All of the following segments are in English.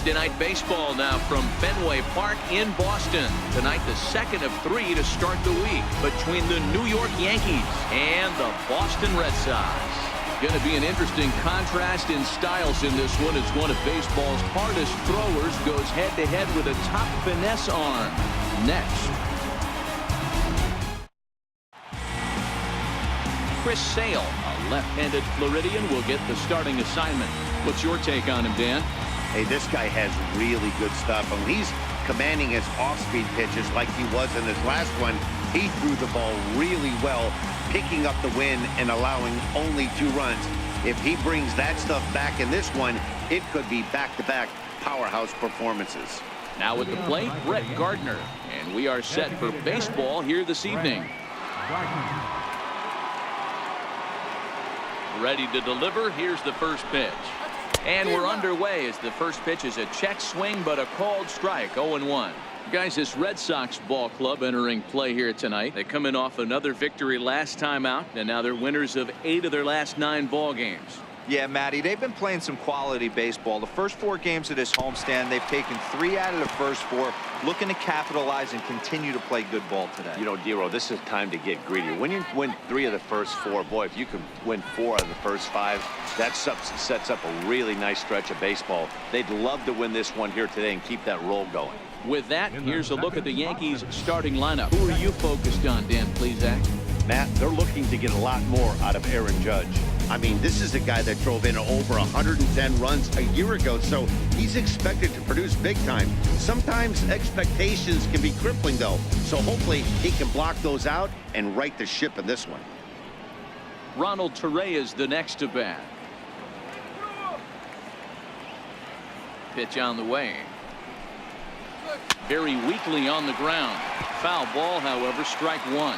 Thursday night baseball now from Fenway Park in Boston. Tonight, the second of 3 to start the week between the New York Yankees and the Boston Red Sox. Going to be an interesting contrast in styles in this one as one of baseball's hardest throwers goes head-to-head with a top finesse arm. Next. Chris Sale, a left-handed Floridian, will get the starting assignment. What's your take on him, Dan? Hey, this guy has really good stuff. And he's commanding his off-speed pitches like he was in his last one. He threw the ball really well, picking up the win and allowing only 2 runs. If he brings that stuff back in this one, it could be back-to-back powerhouse performances. Now at the plate, Brett Gardner. And we are set for baseball here this evening. Ready to deliver. Here's the first pitch. And we're underway as the first pitch is a check swing, but a called strike. 0-1. Guys, this Red Sox ball club entering play here tonight. They come in off another victory last time out, and now they're winners of 8 of their last 9 ball games. Yeah, Matty, they've been playing some quality baseball. The first 4 games of this homestand, they've taken 3 out of the first 4, looking to capitalize and continue to play good ball today. You know, Dero, this is time to get greedy. When you win 3 of the first 4, boy, if you can win 4 out of the first 5, that sets up a really nice stretch of baseball. They'd love to win this one here today and keep that roll going. With that, here's a look at the Yankees starting lineup. Who are you focused on, Dan Plesac? Matt, they're looking to get a lot more out of Aaron Judge. I mean, this is a guy that drove in over 110 runs a year ago, so he's expected to produce big time. Sometimes expectations can be crippling, though, so hopefully he can block those out and right the ship in this one. Ronald Torrey is the next to bat. Pitch on the way. Very weakly on the ground. Foul ball, however, strike 1.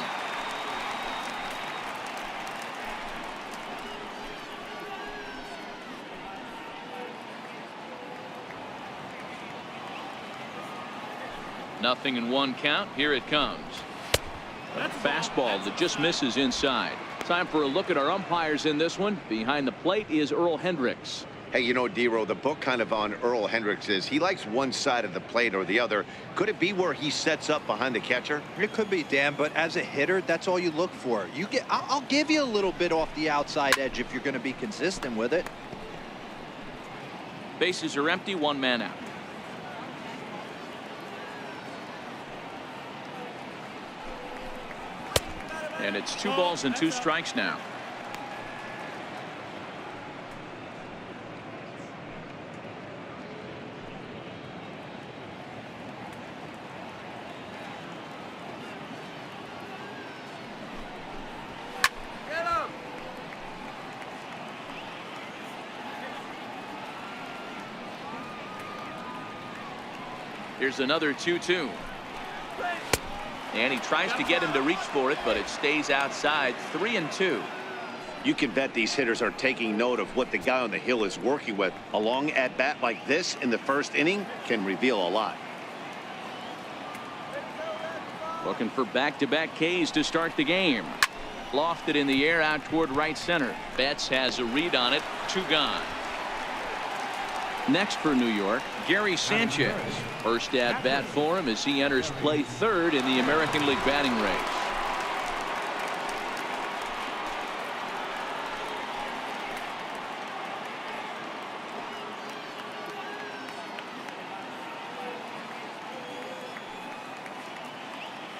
Nothing in 1 count. Here it comes. A fastball that just misses inside. Time for a look at our umpires in this one. Behind the plate is Earl Hendricks. Hey, you know, Dero, the book kind of on Earl Hendricks is he likes one side of the plate or the other. Could it be where he sets up behind the catcher? It could be, Dan, but as a hitter, that's all you look for. I'll give you a little bit off the outside edge if you're going to be consistent with it. Bases are empty, 1 man out. And it's 2 balls and 2 strikes now. Here's another 2-2. And he tries to get him to reach for it, but it stays outside. 3-2. You can bet these hitters are taking note of what the guy on the hill is working with. A long at-bat like this in the first inning can reveal a lot. Looking for back-to-back Ks to start the game. Lofted in the air out toward right center. Betts has a read on it. 2 gone. Next for New York, Gary Sanchez. First at bat for him as he enters play 3rd in the American League batting race.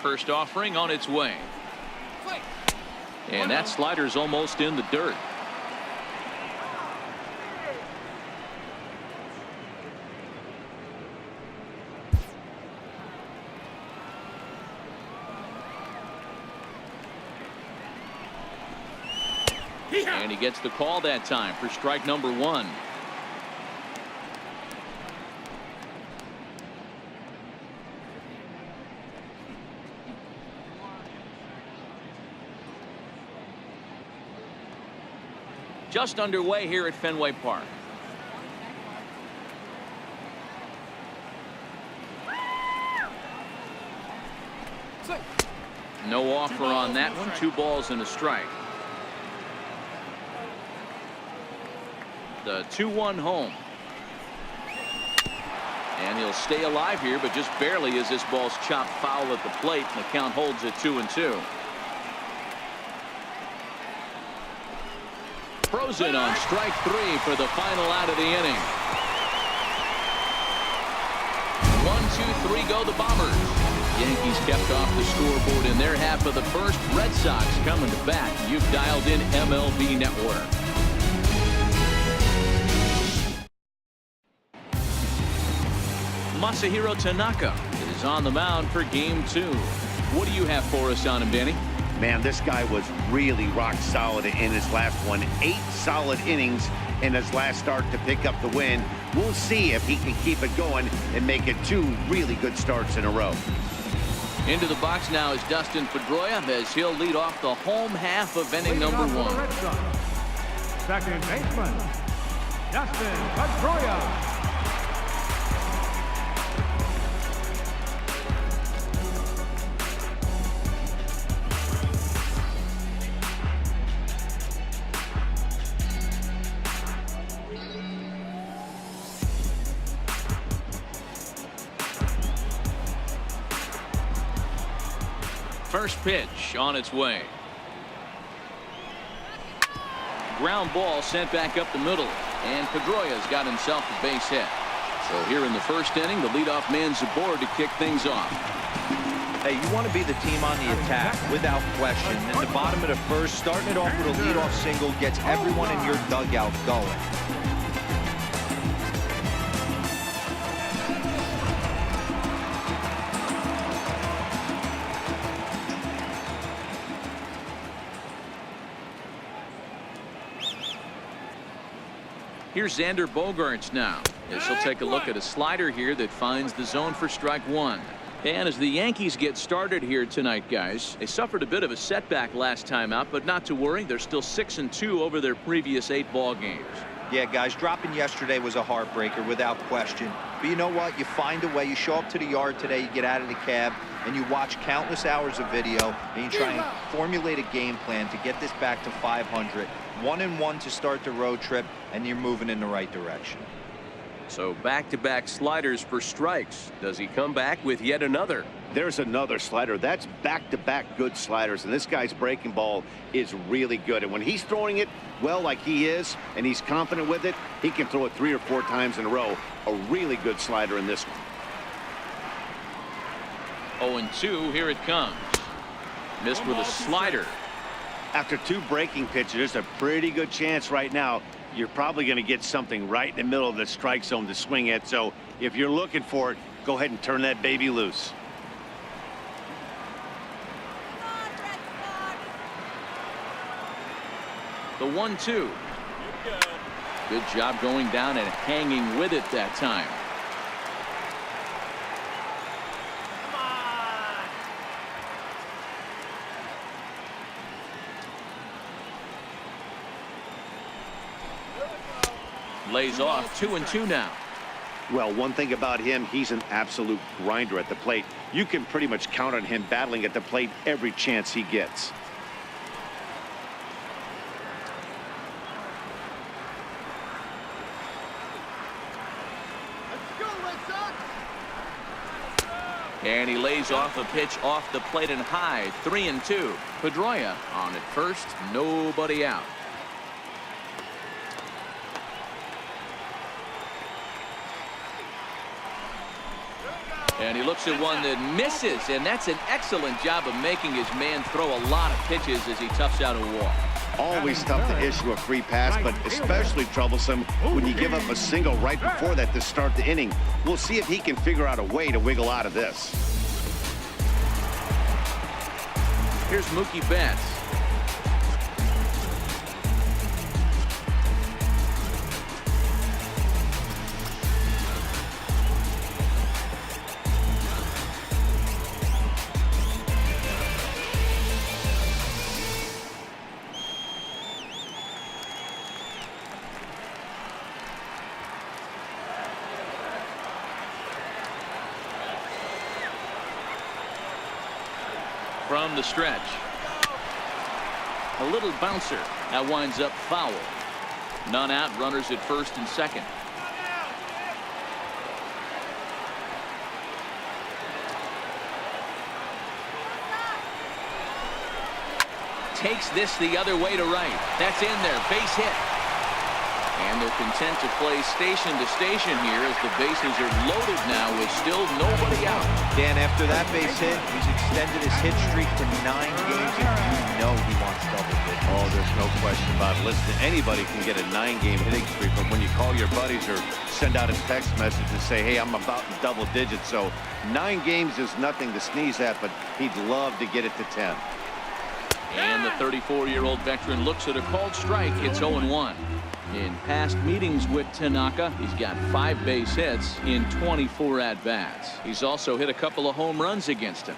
First offering on its way. And that slider's almost in the dirt. And he gets the call that time for strike number 1. Just underway here at Fenway Park. No offer on that one. 2 balls and a strike. The 2-1 home. And he'll stay alive here, but just barely as this ball's chopped foul at the plate, and the count holds at 2-2. Frozen on strike 3 for the final out of the inning. 1-2-3 go the Bombers. Yankees kept off the scoreboard in their half of the first. Red Sox coming to bat. You've dialed in MLB Network. Masahiro Tanaka is on the mound for game 2. What do you have for us on him, Danny? Man, this guy was really rock solid in his last one. 8 solid innings in his last start to pick up the win. We'll see if he can keep it going and make it 2 really good starts in a row. Into the box now is Dustin Pedroia as he'll lead off the home half of inning number 1. Second baseman, Dustin Pedroia. First pitch on its way. Ground ball sent back up the middle, and Pedroia's got himself a base hit. So here in the first inning, the leadoff man's aboard to kick things off. Hey, you want to be the team on the attack without question. In the bottom of the first, starting it off with a leadoff single gets everyone in your dugout going. Here's Xander Bogaerts now, as he'll take a look at a slider here that finds the zone for strike 1. And as the Yankees get started here tonight, guys, they suffered a bit of a setback last time out, but not to worry. They're still 6-2 over their previous 8 ball games. Yeah, guys, dropping yesterday was a heartbreaker without question. But you know what? You find a way. You show up to the yard today, you get out of the cab, and you watch countless hours of video, and you try and formulate a game plan to get this back to 500. 1-1 to start the road trip, and you're moving in the right direction. So back-to-back sliders for strikes. Does he come back with yet another? There's another slider. That's back-to-back good sliders, and this guy's breaking ball is really good. And when he's throwing it well like he is, and he's confident with it, he can throw it 3 or 4 times in a row. A really good slider in this one. 0-2, here it comes. Missed with a slider. After 2 breaking pitches, there's a pretty good chance right now you're probably going to get something right in the middle of the strike zone to swing at. So if you're looking for it, go ahead and turn that baby loose. The 1-2. Good job going down and hanging with it that time. Lays off 2-2 now. Well, one thing about him, he's an absolute grinder at the plate. You can pretty much count on him battling at the plate every chance he gets. And he lays off a pitch off the plate and high. 3-2. Pedroia on at first. Nobody out. And he looks at one that misses, and that's an excellent job of making his man throw a lot of pitches as he toughs out a walk. Always tough to issue a free pass, but especially troublesome when you give up a single right before that to start the inning. We'll see if he can figure out a way to wiggle out of this. Here's Mookie Betts. From the stretch. A little bouncer. That winds up foul. None out. Runners at first and second. takes this the other way to right. That's in there. Base hit. And they're content to play station to station here as the bases are loaded now with still nobody out. Dan, after that base hit, he's extended his hit streak to 9 games, and you know he wants double digits. Oh, there's no question about it. Listen, anybody can get a 9-game hitting streak, but when you call your buddies or send out a text message and say, hey, I'm about in double digits, so 9 games is nothing to sneeze at, but he'd love to get it to 10. And the 34-year-old veteran looks at a called strike. It's 0-1. In past meetings with Tanaka, he's got 5 base hits in 24 at-bats. He's also hit a couple of home runs against him.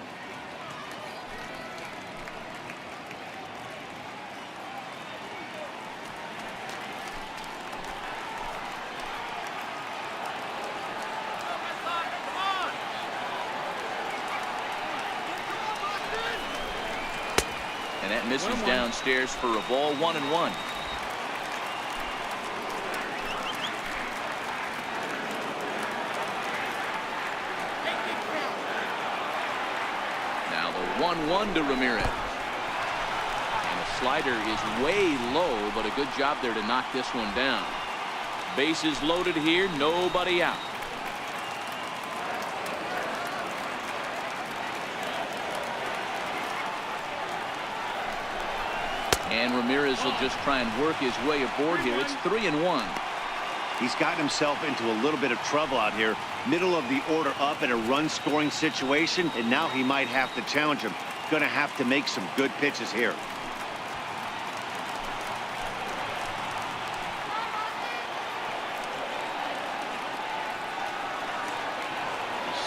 And that misses downstairs for a ball. 1-1. Now the 1-1 to Ramirez. And the slider is way low, but a good job there to knock this one down. Bases loaded here, nobody out. And Ramirez will just try and work his way aboard here. It's 3-1. He's gotten himself into a little bit of trouble out here. Middle of the order up in a run-scoring situation, and now he might have to challenge him. Going to have to make some good pitches here.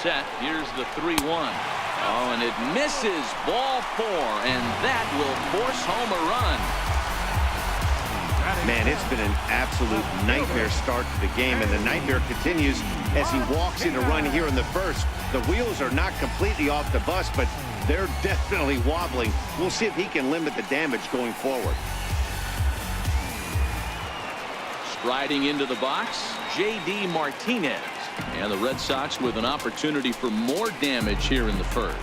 Set. Here's the 3-1. Oh, and it misses. Ball 4, and that will force home a run. Man, it's been an absolute nightmare start to the game, and the nightmare continues as he walks in a run here in the first. The wheels are not completely off the bus, but they're definitely wobbling. We'll see if he can limit the damage going forward. Striding into the box, J.D. Martinez. And the Red Sox with an opportunity for more damage here in the first.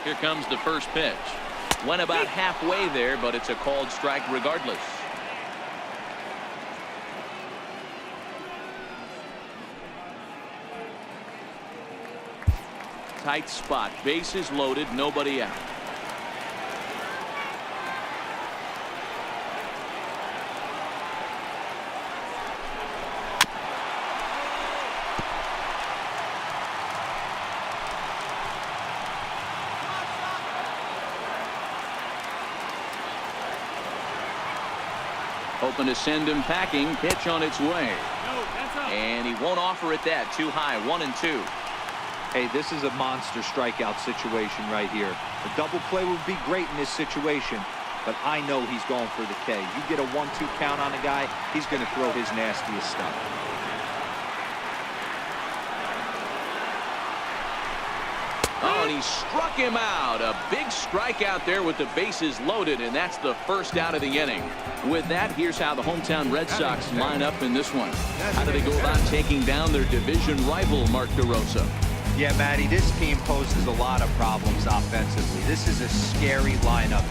Here comes the first pitch. Went about halfway there, but it's a called strike regardless. Tight spot. Bases loaded. Nobody out. Hoping to send him packing. Pitch on its way. And he won't offer it that. Too high. 1-2. Hey, this is a monster strikeout situation right here. A double play would be great in this situation, but I know he's going for the K. You get a 1-2 count on a guy, he's going to throw his nastiest stuff. Oh, and he struck him out. A big strikeout there with the bases loaded, and that's the first out of the inning. With that, here's how the hometown Red Sox line up in this one. How do they go about taking down their division rival, Mark DeRosa? Yeah, Matty, this team poses a lot of problems offensively. This is a scary lineup.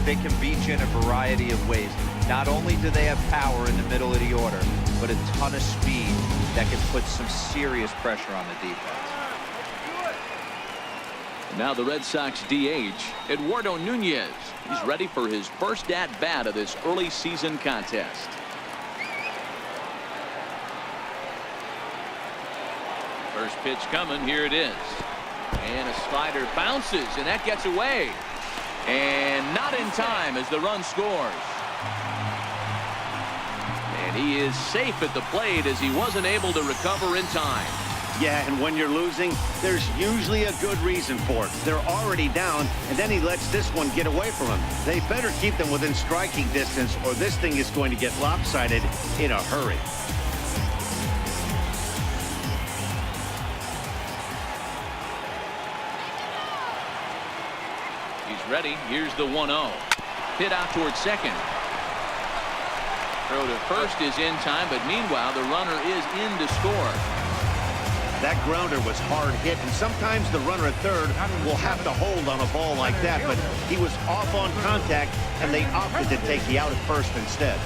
They can beat you in a variety of ways. Not only do they have power in the middle of the order, but a ton of speed that can put some serious pressure on the defense. Now the Red Sox DH, Eduardo Nunez. He's ready for his first at-bat of this early season contest. First pitch coming. Here it is. And a slider bounces, and that gets away. And not in time as the run scores. And he is safe at the plate as he wasn't able to recover in time. Yeah, and when you're losing, there's usually a good reason for it. They're already down, and then he lets this one get away from him. They better keep them within striking distance, or this thing is going to get lopsided in a hurry. He's ready. Here's the 1-0. Hit out towards second. Throw to first is in time, but meanwhile, the runner is in to score. That grounder was hard hit, and sometimes the runner at third will have to hold on a ball like that, but he was off on contact, and they opted to take the out at first instead.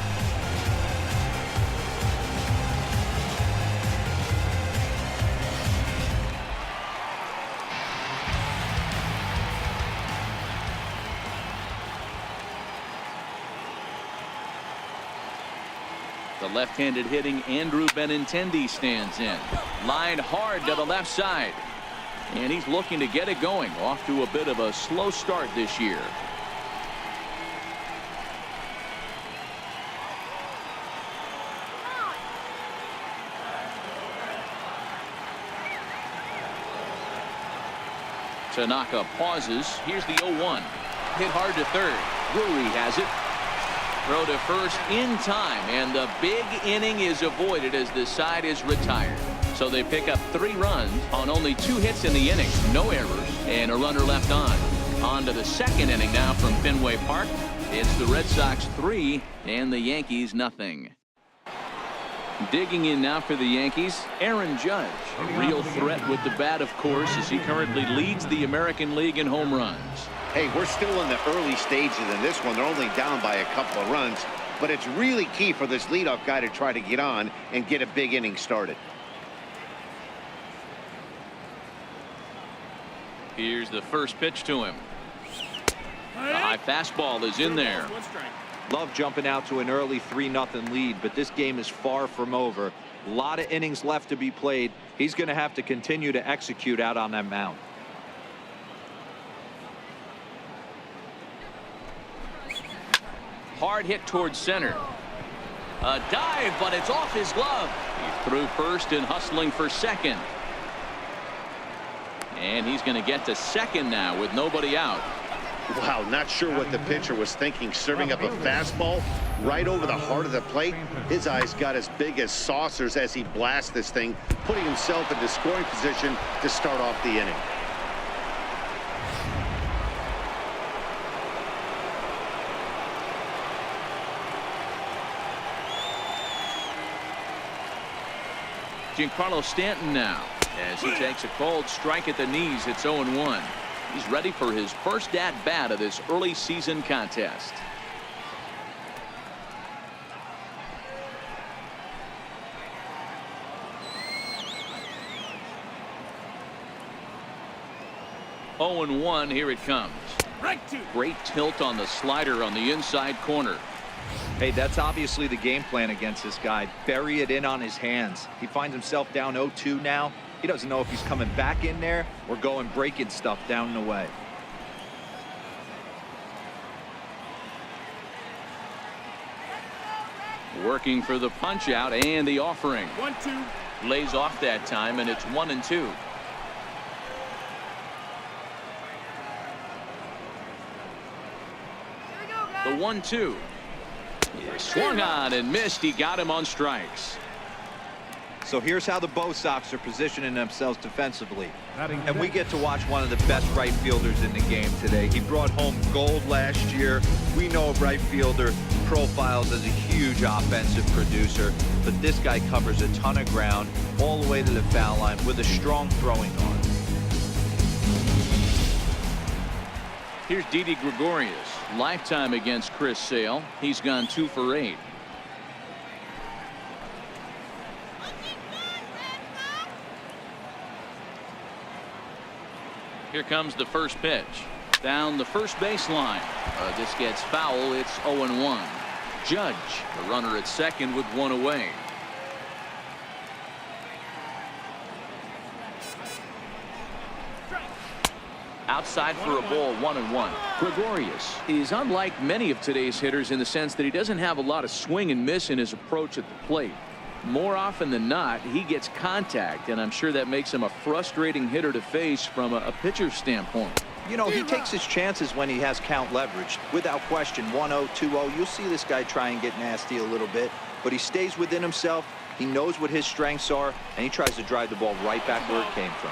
The left-handed hitting Andrew Benintendi stands in. Line hard to the left side. And he's looking to get it going. Off to a bit of a slow start this year. Tanaka pauses. Here's the 0-1. Hit hard to third. Drury has it. Throw to first in time, and the big inning is avoided as the side is retired. So they pick up 3 runs on only 2 hits in the inning, no errors, and a runner left on. On to the second inning now from Fenway Park. It's the Red Sox 3 and the Yankees nothing. Digging in now for the Yankees, Aaron Judge. A real threat with the bat, of course, as he currently leads the American League in home runs. Hey, we're still in the early stages in this one. They're only down by a couple of runs, but it's really key for this leadoff guy to try to get on and get a big inning started. Here's the first pitch to him. The high fastball is in there. Love jumping out to an early 3-0 lead, but this game is far from over. A lot of innings left to be played. He's going to have to continue to execute out on that mound. Hard hit towards center. A dive, but it's off his glove. He's through first and hustling for second. And he's going to get to second now with nobody out. Wow, not sure what the pitcher was thinking, serving up a fastball right over the heart of the plate. His eyes got as big as saucers as he blasts this thing, putting himself into scoring position to start off the inning. Giancarlo Stanton now, as he takes a cold strike at the knees. It's 0-1. He's ready for his first at-bat of this early season contest. Oh and 1. Here it comes. Great tilt on the slider on the inside corner. Hey, that's obviously the game plan against this guy. Bury it in on his hands. He finds himself down 0-2 now. He doesn't know if he's coming back in there or going breaking stuff down the way. Working for the punch out and the offering. 1-2. Lays off that time, and it's 1-2. The 1-2. Swung on and missed. He got him on strikes. So here's how the Bo Sox are positioning themselves defensively. And we get to watch one of the best right fielders in the game today. He brought home gold last year. We know a right fielder profiles as a huge offensive producer, but this guy covers a ton of ground all the way to the foul line with a strong throwing arm. Here's Didi Gregorius. Lifetime against Chris Sale. He's gone 2 for 8. Here comes the first pitch. Down the first baseline. This gets foul. It's 0-1. Judge, the runner at second with 1 away. Outside for a ball, 1-1. Gregorius is unlike many of today's hitters in the sense that he doesn't have a lot of swing and miss in his approach at the plate. More often than not, he gets contact, and I'm sure that makes him a frustrating hitter to face from a pitcher's standpoint. You know, he takes his chances when he has count leverage. Without question, 1-0, 2-0. You'll see this guy try and get nasty a little bit, but he stays within himself. He knows what his strengths are, and he tries to drive the ball right back where it came from.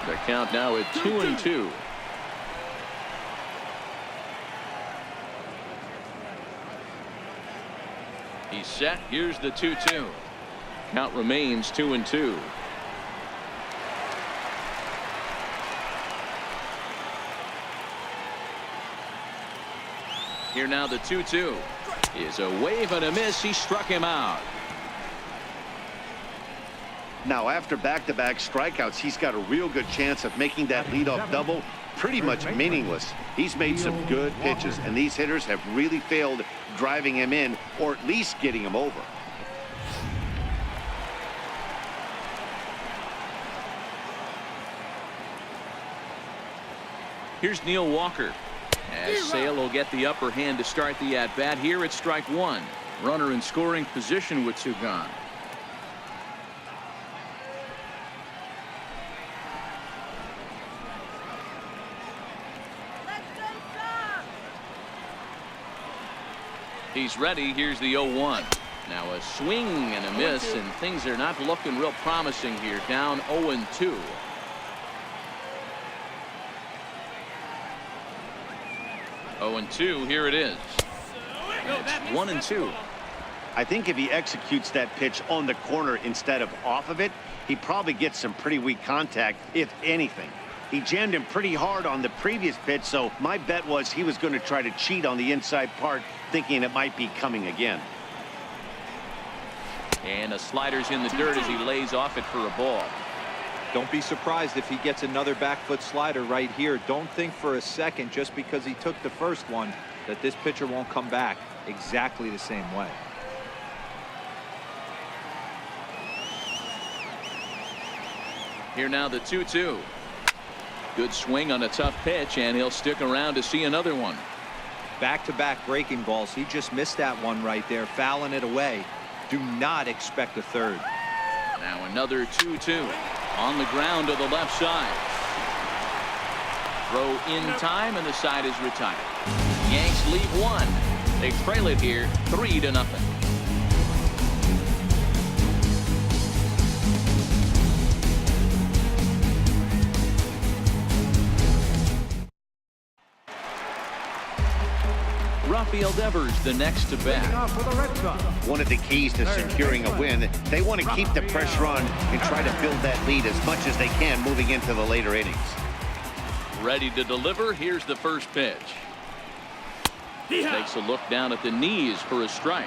The count now at 2-2. He's set. Here's the 2-2. Count remains 2-2. Here now the 2-2 is a wave and a miss. He struck him out. Now after back-to-back strikeouts, he's got a real good chance of making that leadoff double pretty much meaningless. He's made some good pitches, and these hitters have really failed driving him in or at least getting him over. Here's Neil Walker. As Sale will get the upper hand to start the at-bat. Here it's strike one. Runner in scoring position with two gone. He's ready. Here's the 0-1. Now a swing and a miss, and things are not looking real promising here. Down 0-2. 0-2. Here it is. It's 1-2. I think if he executes that pitch on the corner instead of off of it, he probably gets some pretty weak contact, if anything. He jammed him pretty hard on the previous pitch, so my bet was he was going to try to cheat on the inside part, thinking it might be coming again. And a slider's in the dirt as he lays off it for a ball. Don't be surprised if he gets another back foot slider right here. Don't think for a second, just because he took the first one, that this pitcher won't come back exactly the same way. Here now the 2-2. Good swing on a tough pitch, and he'll stick around to see another one. Back-to-back breaking balls. He just missed that one right there, fouling it away. Do not expect a third. Now another 2-2 on the ground to the left side. Throw in time, and the side is retired. Yanks leave one. They trail it here 3-0. Rafael Devers the next to bat. One of the keys to securing a win, they want to keep the pressure on and try to build that lead as much as they can moving into the later innings. Ready to deliver. Here's the first pitch. Takes a look down at the knees for a strike.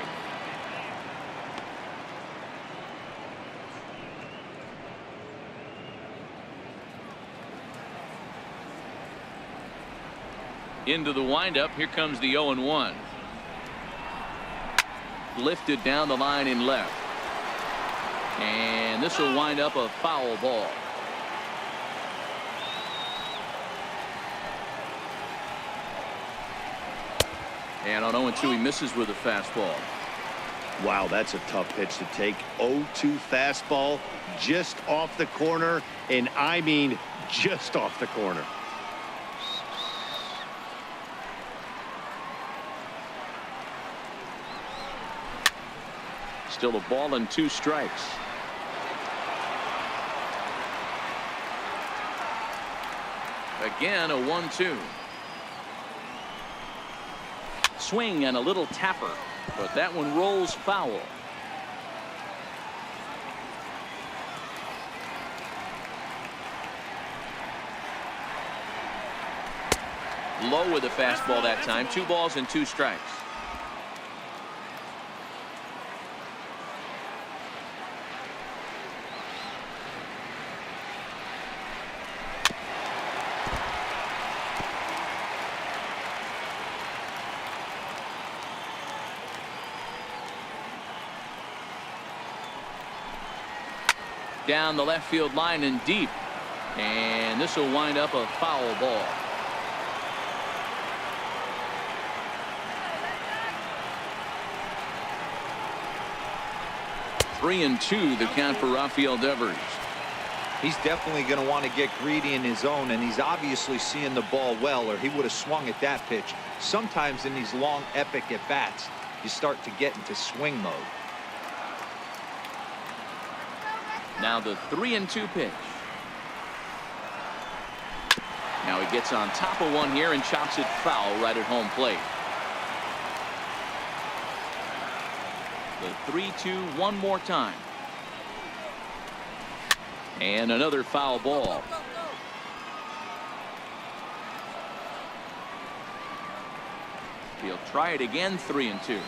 Into the windup. Here comes the 0-1. Lifted down the line in left. And this will wind up a foul ball. And on 0-2, he misses with a fastball. Wow, that's a tough pitch to take. 0-2 fastball just off the corner, and I mean just off the corner. Still a ball and 2 strikes. Again a 1-2. Swing and a little tapper, but that one rolls foul. Low with a fastball that time. 2 balls and 2 strikes. Down the left field line and deep, and this will wind up a foul ball. Three and 2 the count for Rafael Devers. He's definitely going to want to get greedy in his zone, and he's obviously seeing the ball well, or he would have swung at that pitch. Sometimes in these long epic at bats, you start to get into swing mode. Now the 3-2 pitch. Now he gets on top of one here and chops it foul right at home plate. The 3-2 one more time. And another foul ball. He'll try it again, 3-2.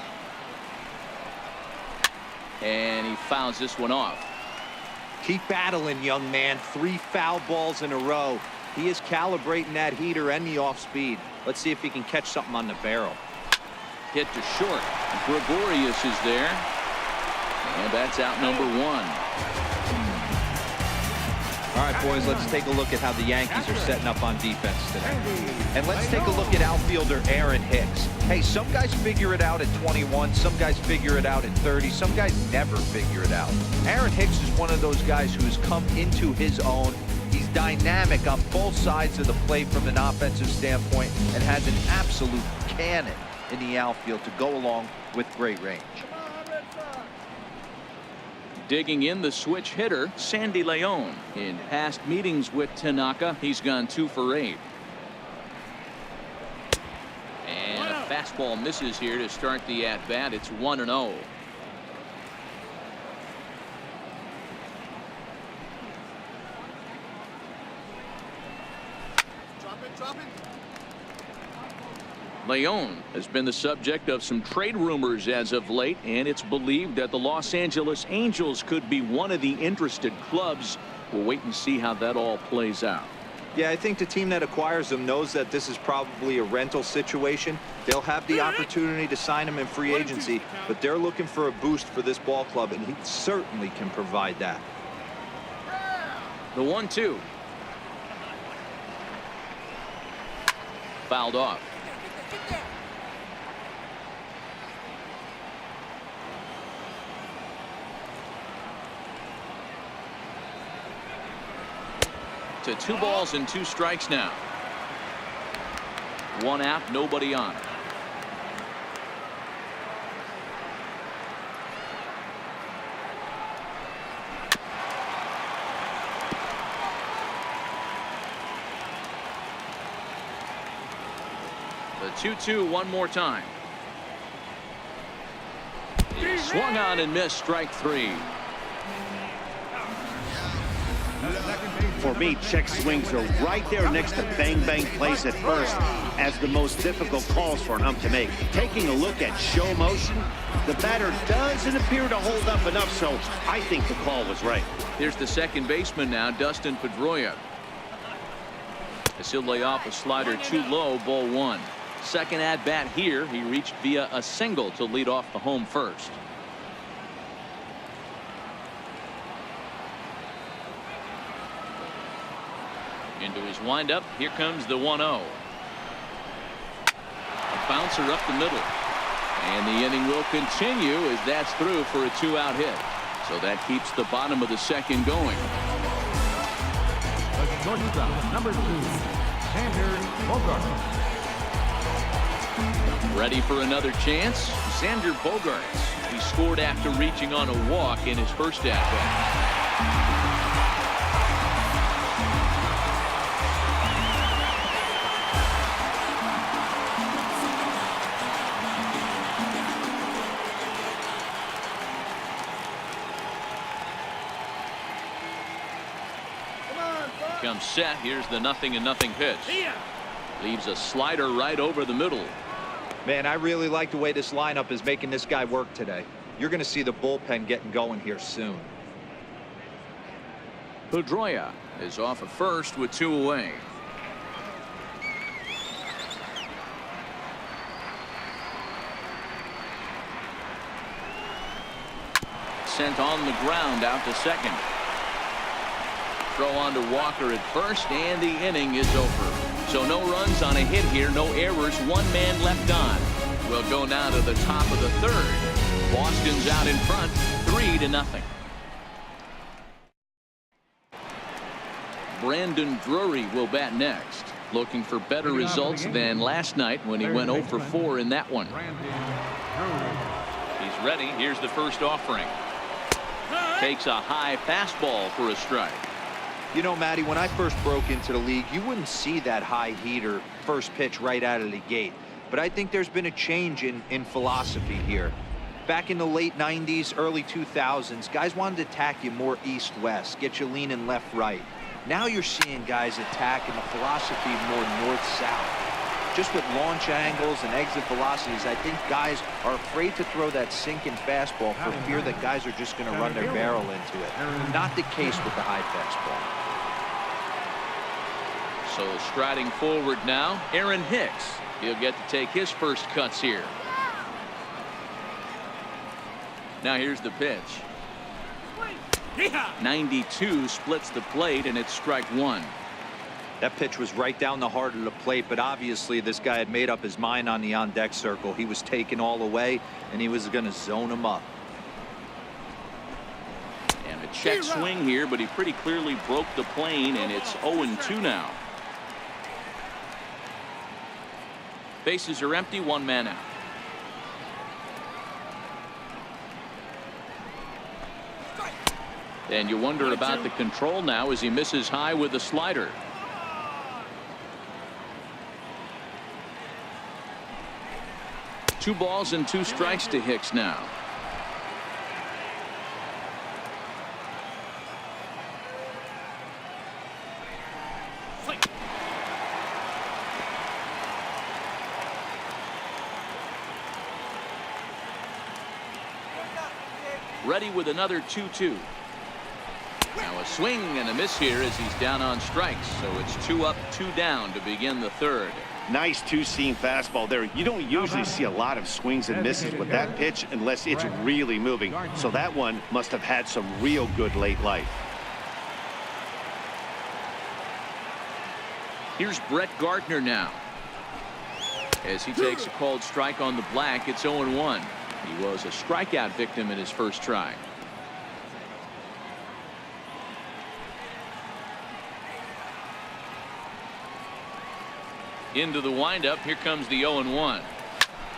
And he fouls this one off. Keep battling, young man. 3 foul balls in a row. He is calibrating that heater and the off speed. Let's see if he can catch something on the barrel. Hit to short. Gregorius is there. And that's out number 1. All right, boys, let's take a look at how the Yankees are setting up on defense today. And let's take a look at outfielder Aaron Hicks. Hey, some guys figure it out at 21. Some guys figure it out at 30. Some guys never figure it out. Aaron Hicks is one of those guys who has come into his own. He's dynamic on both sides of the plate from an offensive standpoint and has an absolute cannon in the outfield to go along with great range. Digging in the switch hitter, Sandy Leon. In past meetings with Tanaka, he's gone 2 for 8. And a fastball misses here to start the at-bat. It's 1-0. Drop it. Leon has been the subject of some trade rumors as of late, and it's believed that the Los Angeles Angels could be one of the interested clubs. We'll wait and see how that all plays out. Yeah, I think the team that acquires him knows that this is probably a rental situation. They'll have the opportunity to sign him in free agency, but they're looking for a boost for this ball club, and he certainly can provide that. The 1-2. Fouled off. To 2 balls and 2 strikes now. 1 out, nobody on. The 2-2 one more time. He swung on and missed, strike 3. For me, check swings are right there next to bang-bang plays at first as the most difficult calls for an ump to make. Taking a look at show motion, the batter doesn't appear to hold up enough, so I think the call was right. Here's the second baseman now, Dustin Pedroia. As he'll lay off a slider too low, ball 1. Second at bat here, he reached via a single to lead off the home first. Into his windup, here comes the 1-0. A bouncer up the middle. And the inning will continue as that's through for a 2-out hit. So that keeps the bottom of the second going. The shortstop, number 2, Xander Bogaerts. Ready for another chance? Xander Bogaerts. He scored after reaching on a walk in his first at-bat. Comes set. Here's the 0-0 pitch. Leaves a slider right over the middle. Man, I really like the way this lineup is making this guy work today. You're going to see the bullpen getting going here soon. Pedroia is off at first with 2 away. Sent on the ground out to second. Throw on to Walker at first, and the inning is over. So no runs on a hit here, no errors, 1 man left on. We'll go now to the top of the 3rd. Boston's out in front, 3-0. Brandon Drury will bat next, looking for better results than last night when he went 0 for 4 in that one. He's ready. Here's the first offering. Takes a high fastball for a strike. You know, Matty, when I first broke into the league, you wouldn't see that high heater first pitch right out of the gate. But I think there's been a change in philosophy here. Back in the late 90s, early 2000s, guys wanted to attack you more east-west, get you leaning left-right. Now you're seeing guys attacking the philosophy more north-south. just with launch angles and exit velocities, I think guys are afraid to throw that sinking fastball for fear that guys are just going to run their barrel into it. Not the case with the high fastball. So striding forward now, Aaron Hicks. He'll get to take his first cuts here. Now here's the pitch. 92 splits the plate, and it's strike one. That pitch was right down the heart of the plate, but obviously this guy had made up his mind on the on-deck circle. He was taken all away, and he was going to zone him up. And a check swing here, but he pretty clearly broke the plane, and it's 0-2 now. Bases are empty, one man out. And you wonder about the control now as he misses high with the slider. Two balls and two strikes to Hicks now. Ready with another 2-2. Now a swing and a miss here as he's down on strikes. So it's 2 up, 2 down to begin the third. Nice two-seam fastball there. You don't usually see a lot of swings and misses with that pitch unless it's really moving. So that one must have had some real good late life. Here's Brett Gardner now. As he takes a called strike on the black, it's 0-1. He was a strikeout victim in his first try. Into the windup. Here comes the 0-1.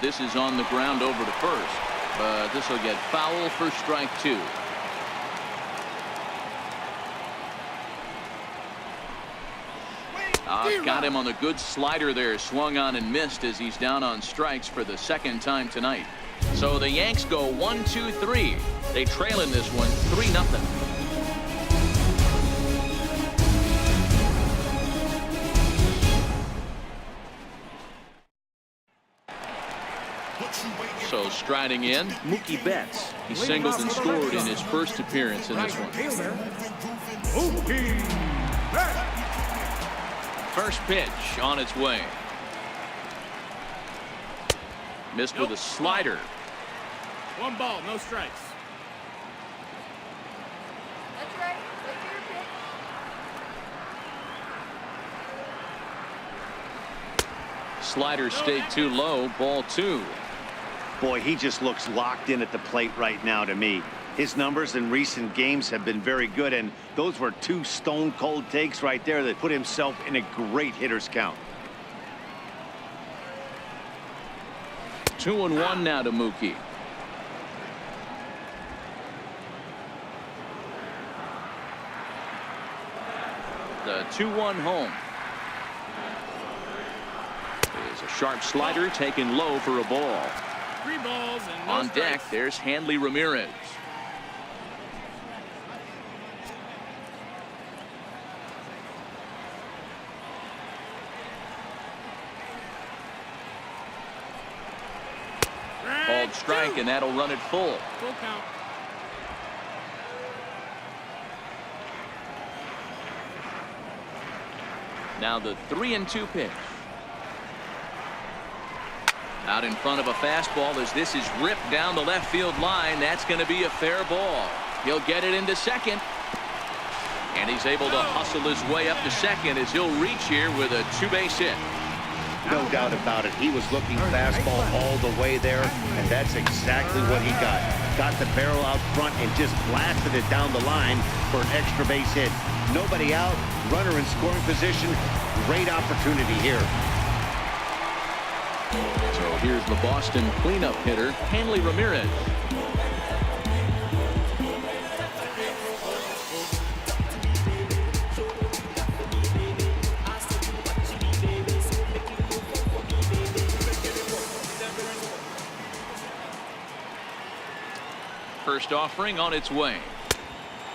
This is on the ground over to first, but this will get foul for strike two. Got him on the good slider there. Swung on and missed as he's down on strikes for the second time tonight. So the Yanks go 1-2-3. They trail in this one 3-0. So striding in, Mookie Betts. He singled and scored in his first appearance in this one. Mookie Betts. First pitch on its way. Missed with a slider. 1 ball, no strikes. That's right. Take your pitch. Slider stayed too low. Ball 2. Boy, he just looks locked in at the plate right now to me. His numbers in recent games have been very good, and those were 2 stone-cold takes right there that put himself in a great hitter's count. 2-1 now to Mookie. The 2-1 home. Is a sharp slider taken low for a ball. 3 balls and no On strikes. deck, there's Hanley Ramirez. Called strike, and that'll run it full. Full count. Now the 3-2 pitch. Out in front of a fastball as this is ripped down the left field line. That's going to be a fair ball. He'll get it into second. And he's able to hustle his way up to second as he'll reach here with a 2-base hit. No doubt about it. He was looking fastball all the way there, and that's exactly what he got. Got the barrel out front and just blasted it down the line for an extra base hit. Nobody out, runner in scoring position. Great opportunity here. So here's the Boston cleanup hitter, Hanley Ramirez. First offering on its way.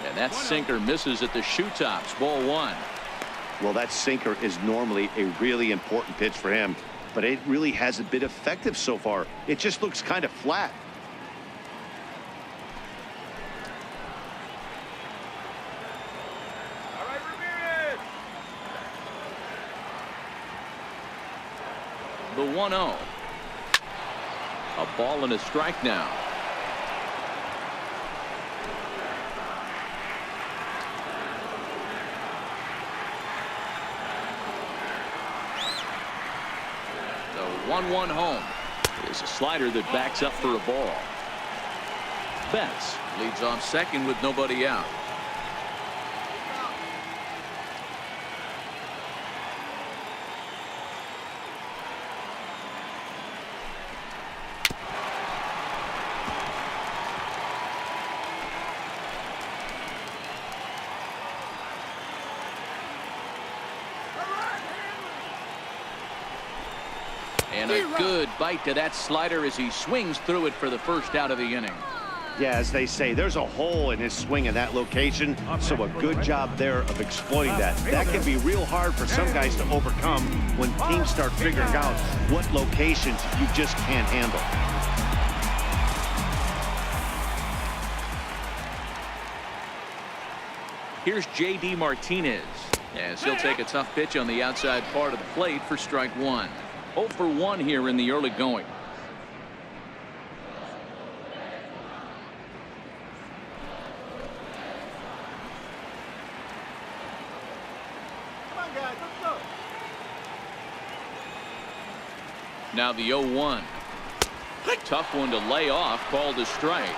And that sinker misses at the shoe tops. Ball 1. Well, that sinker is normally a really important pitch for him. but it really hasn't been effective so far. It just looks kind of flat. The 1-0. A ball and a strike now. The 1-1 home is a slider that backs up for a ball. Betts leads off second with nobody out. And a good bite to that slider as he swings through it for the first out of the inning. Yeah, as they say, there's a hole in his swing in that location, so a good job there of exploiting that. That can be real hard for some guys to overcome when teams start figuring out what locations you just can't handle. Here's J.D. Martinez as he'll take a tough pitch on the outside part of the plate for strike one. 0 for 1 here in the early going. Come on, guys, let's go. Now the 0-1. Tough one to lay off, called a strike.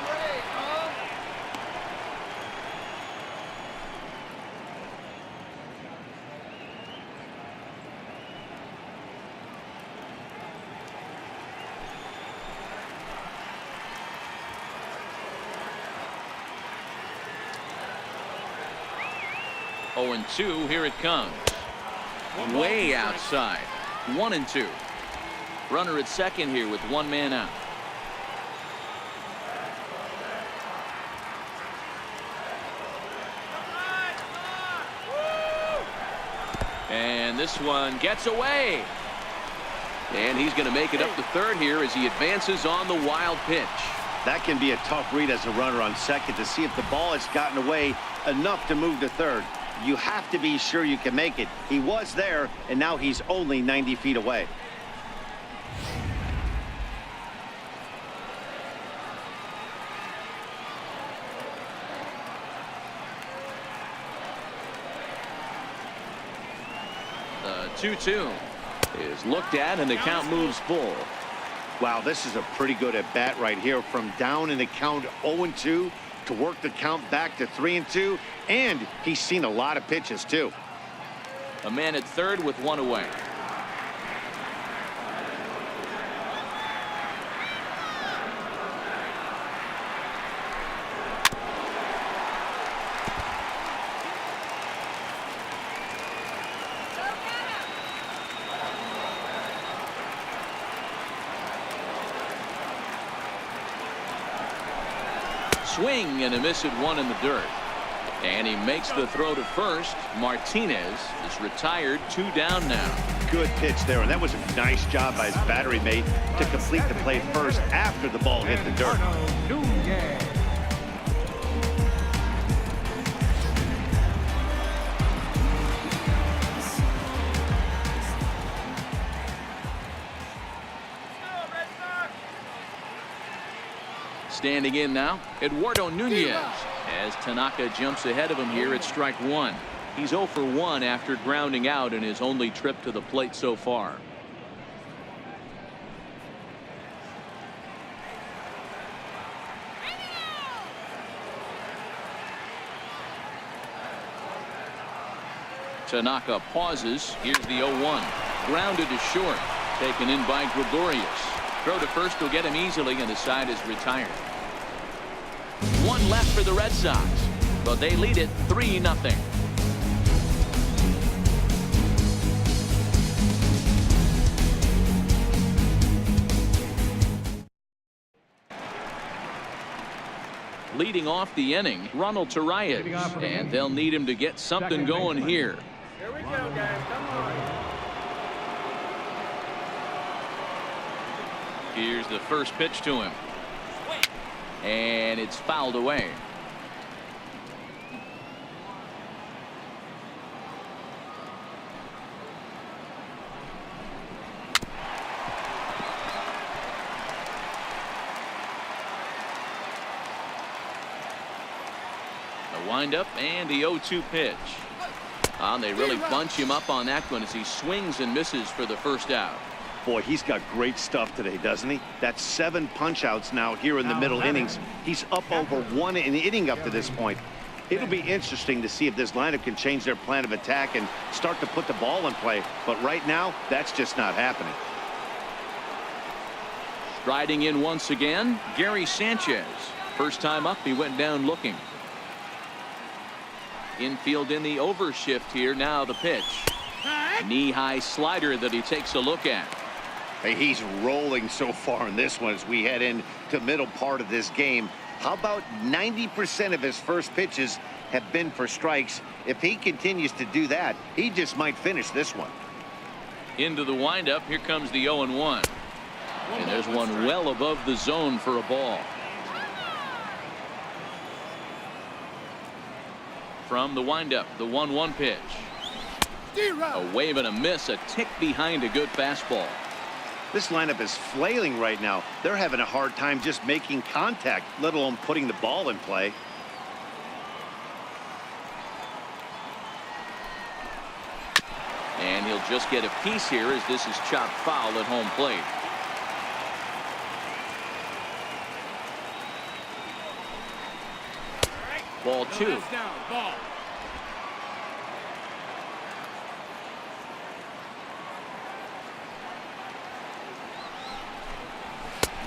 Oh, and 2, here it comes. Way outside. 1-2. Runner at second here with one man out. And this one gets away. And he's going to make it up to third here as he advances on the wild pitch. That can be a tough read as a runner on second to see if the ball has gotten away enough to move to third. You have to be sure you can make it. He was there, and now he's only 90 feet away. The 2-2 is looked at, and the count moves full. Wow, this is a pretty good at bat right here. From down in the count 0-2 to work the count back to 3-2, and he's seen a lot of pitches too. A man at third with one away. Swing and a miss at one in the dirt. And he makes the throw to first. Martinez is retired, 2 down now. Good pitch there, and that was a nice job by his battery mate to complete the play first after the ball hit the dirt. Standing in now, Eduardo Nunez, as Tanaka jumps ahead of him here at strike one. He's 0 for 1 after grounding out in his only trip to the plate so far. Tanaka pauses. Here's the 0-1. Grounded to short. Taken in by Gregorius. Throw to first will get him easily, and the side is retired. 1 left for the Red Sox, but they lead it 3-0. Leading off the inning, Ronald Torreyes, and they'll need him to get something going here. Here we go, guys. Come on. Here's the first pitch to him. And it's fouled away. The windup and the 0-2 pitch. They really bunch him up on that one as he swings and misses for the first out. Boy, he's got great stuff today, doesn't he? That's 7 punch-outs now here in the middle innings. He's up over 1 inning up to this point. It'll be interesting to see if this lineup can change their plan of attack and start to put the ball in play. But right now, that's just not happening. Striding in once again, Gary Sanchez. First time up, he went down looking. Infield in the overshift here. Now the pitch. Knee-high slider that he takes a look at. Hey, he's rolling so far in this one as we head into middle part of this game. How about 90% of his first pitches have been for strikes? If he continues to do that, he just might finish this one. Into the windup. Here comes the 0-1. And there's one well above the zone for a ball. From the windup, the 1-1 pitch. A wave and a miss, a tick behind a good fastball. This lineup is flailing right now. They're having a hard time just making contact, let alone putting the ball in play. And he'll just get a piece here as this is chopped foul at home plate. Ball 2. Down, ball.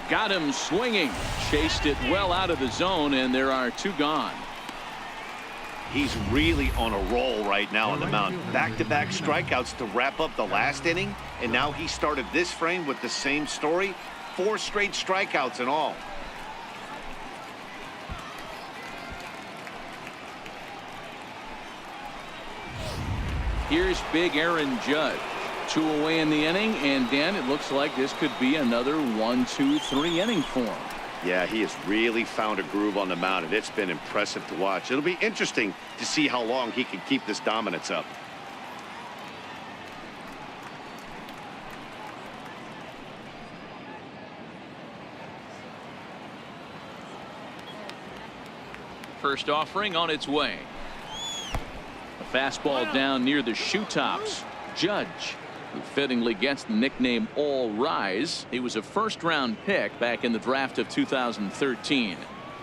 Got him swinging. Chased it well out of the zone, and there are 2 gone. He's really on a roll right now on the mound. Back-to-back strikeouts to wrap up the last inning, and now he started this frame with the same story. 4 straight strikeouts in all. Here's big Aaron Judge. 2 away in the inning, and Dan, it looks like this could be another 1-2-3 inning for him. Yeah, he has really found a groove on the mound, and it's been impressive to watch. It'll be interesting to see how long he can keep this dominance up. First offering on its way. A fastball down near the shoe tops. Judge, who fittingly gets the nickname All Rise. He was a first-round pick back in the draft of 2013.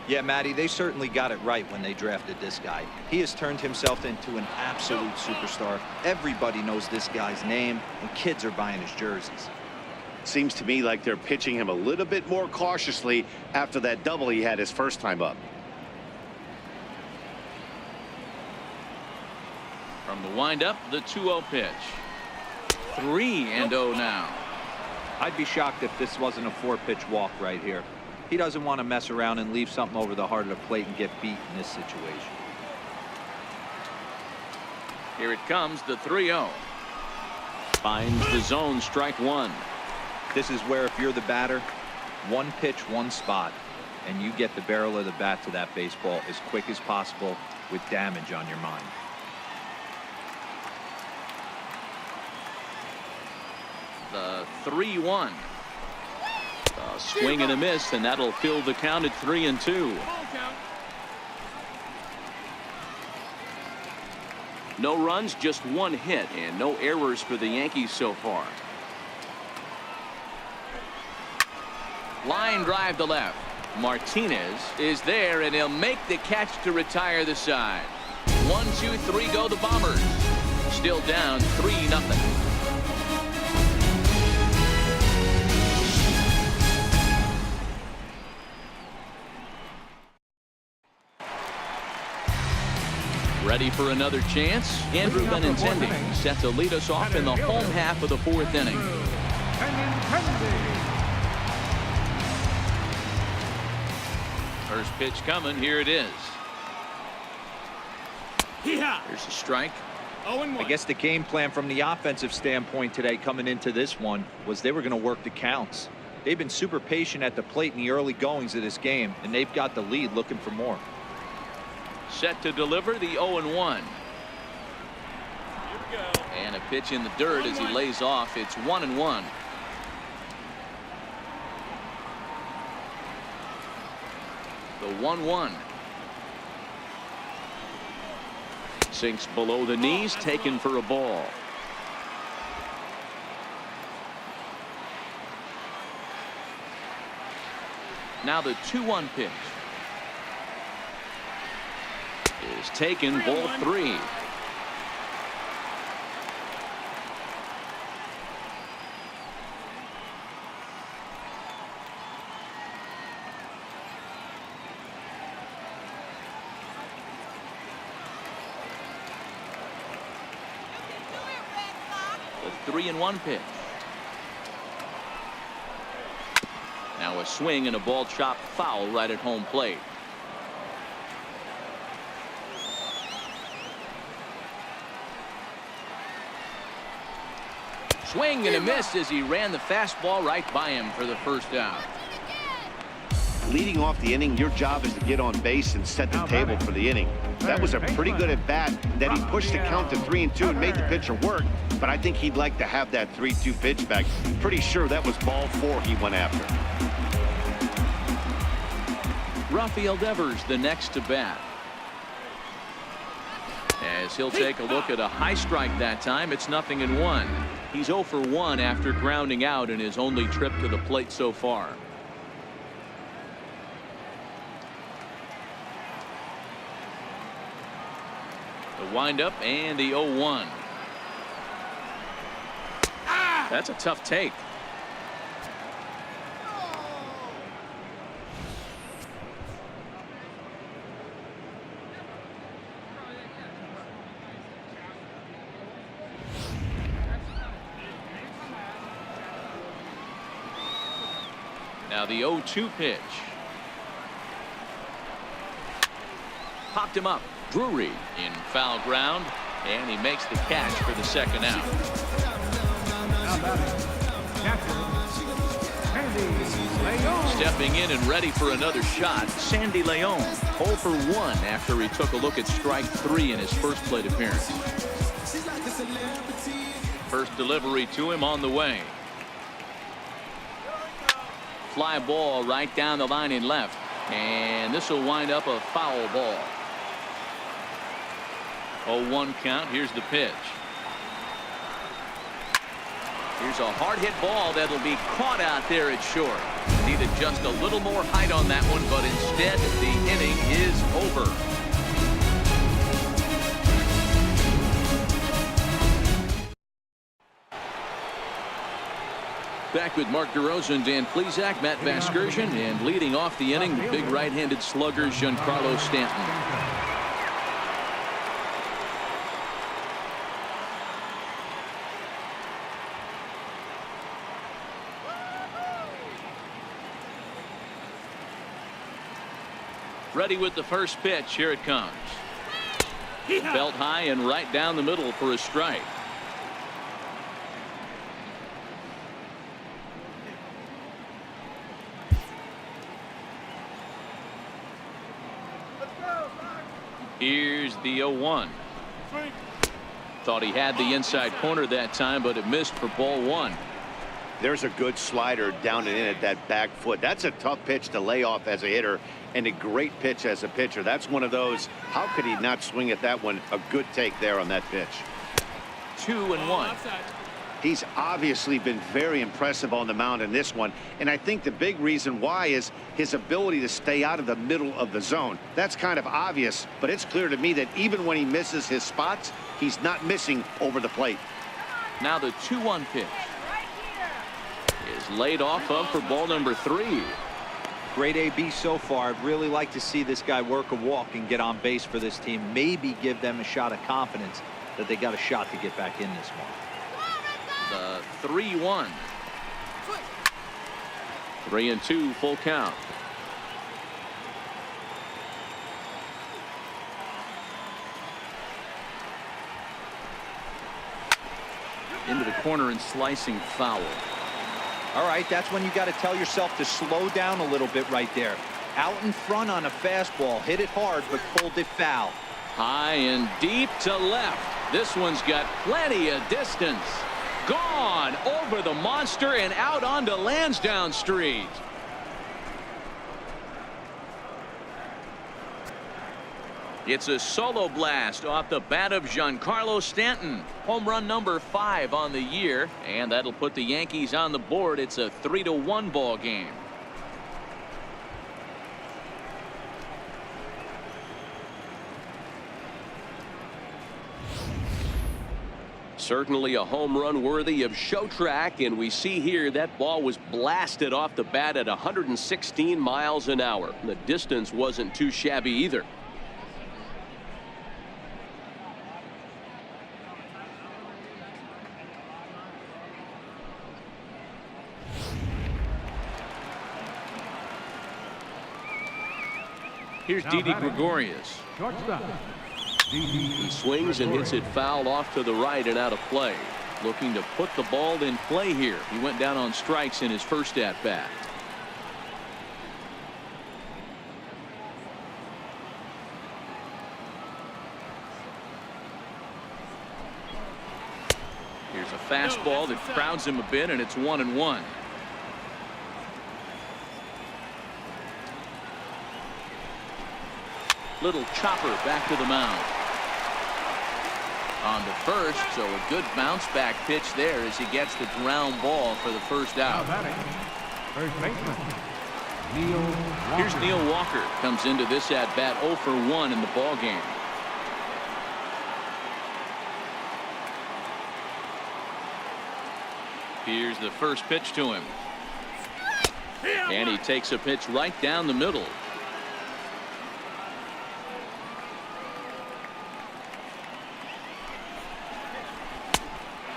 Yeah, Matty, they certainly got it right when they drafted this guy. He has turned himself into an absolute superstar. Everybody knows this guy's name, and kids are buying his jerseys. Seems to me like they're pitching him a little bit more cautiously after that double he had his first time up. From the windup, the 2-0 pitch. 3-0 now. I'd be shocked if this wasn't a 4-pitch walk right here. He doesn't want to mess around and leave something over the heart of the plate and get beat in this situation. Here it comes, the 3-0. Finds the zone, strike 1. This is where if you're the batter, 1 pitch, 1 spot, and you get the barrel of the bat to that baseball as quick as possible with damage on your mind. The 3-1. A swing and a miss, and that'll fill the count at 3-2. No runs, just 1 hit, and no errors for the Yankees so far. Line drive to left. Martinez is there, and he'll make the catch to retire the side. 1, 2, 3 go the Bombers. Still down 3-0. Ready for another chance? Andrew Benintendi set to lead us off in the home half of the 4th inning. First pitch coming. Here it is. Here's a strike. I guess the game plan from the offensive standpoint today coming into this one was they were going to work the counts. They've been super patient at the plate in the early goings of this game, and they've got the lead looking for more. Set to deliver the 0-1. And a pitch in the dirt as he lays off. It's 1-1. The 1-1. Sinks below the knees, taken for a ball. Now the 2-1 pitch is taken, ball 3. The 3-1 pitch. Now a swing and a ball chopped foul right at home plate. Swing and a miss as he ran the fastball right by him for the first out. Leading off the inning, your job is to get on base and set the table for the inning. That was a pretty good at bat that he pushed the count to 3-2 and made the pitcher work, but I think he'd like to have that 3-2 pitch back. Pretty sure that was ball 4 he went after. Rafael Devers the next to bat, as he'll take a look at a high strike that time. It's 0-1. He's 0 for 1 after grounding out in his only trip to the plate so far. The windup and the 0-1. That's a tough take. Now the 0-2 pitch. Popped him up. Drury in foul ground, and he makes the catch for the second out. Stepping in and ready for another shot, Sandy Leon, 0 for 1 after he took a look at strike 3 in his first plate appearance. First delivery to him on the way. Fly ball right down the line in left, and this will wind up a foul ball. 0-1 count. Here's the pitch. Here's a hard hit ball that'll be caught out there at short. Needed just a little more height on that one, but instead the inning is over. Back with Mark DeRosa and Dan Plesac, Matt Vasgersian, and leading off the inning, the big right-handed slugger Giancarlo Stanton. Ready with the first pitch. Here it comes. Belt high and right down the middle for a strike. Here's the 0-1. Thought he had the inside corner that time, but it missed for ball 1. There's a good slider down and in at that back foot. That's a tough pitch to lay off as a hitter, and a great pitch as a pitcher. That's one of those, how could he not swing at that one? A good take there on that pitch. 2-1. He's obviously been very impressive on the mound in this one, and I think the big reason why is his ability to stay out of the middle of the zone. That's kind of obvious, but it's clear to me that even when he misses his spots, he's not missing over the plate. Now the 2-1 pitch is laid off of for ball number 3. Great AB so far. I'd really like to see this guy work a walk and get on base for this team. Maybe give them a shot of confidence that they got a shot to get back in this one. The 3-1. 3-2 full count. Into the corner and slicing foul. All right, that's when you got to tell yourself to slow down a little bit right there. Out in front on a fastball, hit it hard, but pulled it foul. High and deep to left. This one's got plenty of distance. Gone over the monster and out onto Lansdowne Street. It's a solo blast off the bat of Giancarlo Stanton. Home run number 5 on the year, and that'll put the Yankees on the board. It's a 3-1 ball game. Certainly a home run worthy of show track, and we see here that ball was blasted off the bat at 116 miles an hour. The distance wasn't too shabby either. Here's Didi Gregorius. Shortstop. He swings and hits it foul off to the right and out of play. Looking to put the ball in play here. He went down on strikes in his first at bat. Here's a fastball that crowds him a bit, and it's 1-1. Little chopper back to the mound. On to first, so a good bounce back pitch there as he gets the ground ball for the first out. First baseman, Neil Walker. Here's Neil Walker. Comes into this at bat 0 for 1 in the ball game. Here's the first pitch to him. And he takes a pitch right down the middle.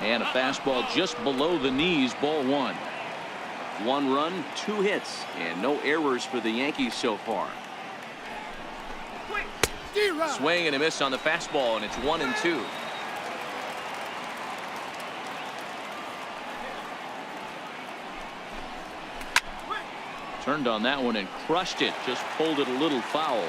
And a fastball just below the knees, ball 1. 1 run, 2 hits, and no errors for the Yankees so far. Swing and a miss on the fastball, and it's 1-2. Turned on that one and crushed it, just pulled it a little foul.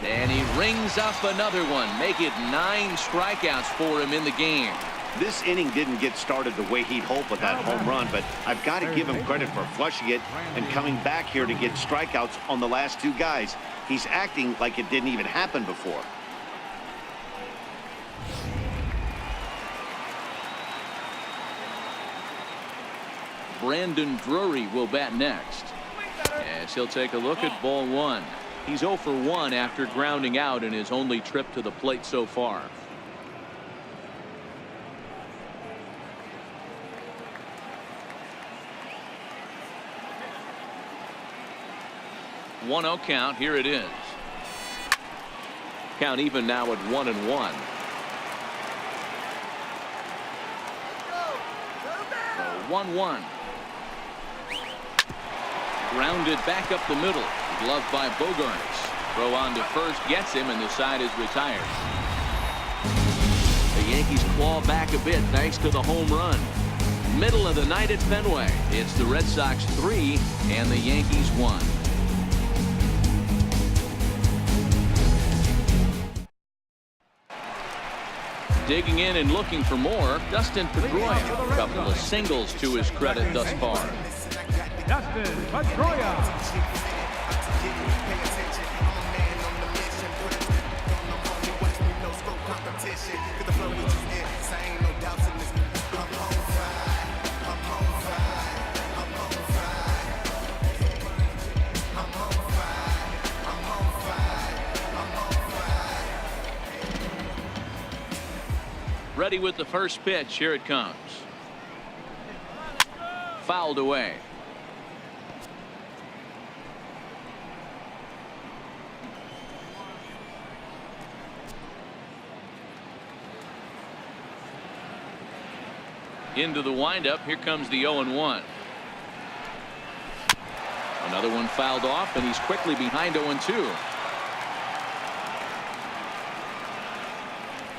And he rings up another one. Make it 9 strikeouts for him in the game. This inning didn't get started the way he'd hoped with that home run, but I've got to give him credit for flushing it and coming back here to get strikeouts on the last 2 guys. He's acting like it didn't even happen before. Brandon Drury will bat next. As he'll take a look at ball 1. He's 0 for 1 after grounding out in his only trip to the plate so far. One 0 count. Here it is. Count even now at 1-1. So 1-1. Grounded back up the middle. Gloved by Bogarts. Throw on to first gets him, and the side is retired. The Yankees claw back a bit thanks to the home run. Middle of the night at Fenway. It's the Red Sox 3 and the Yankees 1. Digging in and looking for more, Dustin Pedroia. A couple of singles to his credit thus far. Dustin Pedroia. Ready with the first pitch. Here it comes. Fouled away. Into the windup. Here comes the 0-1. Another one fouled off, and he's quickly behind 0-2.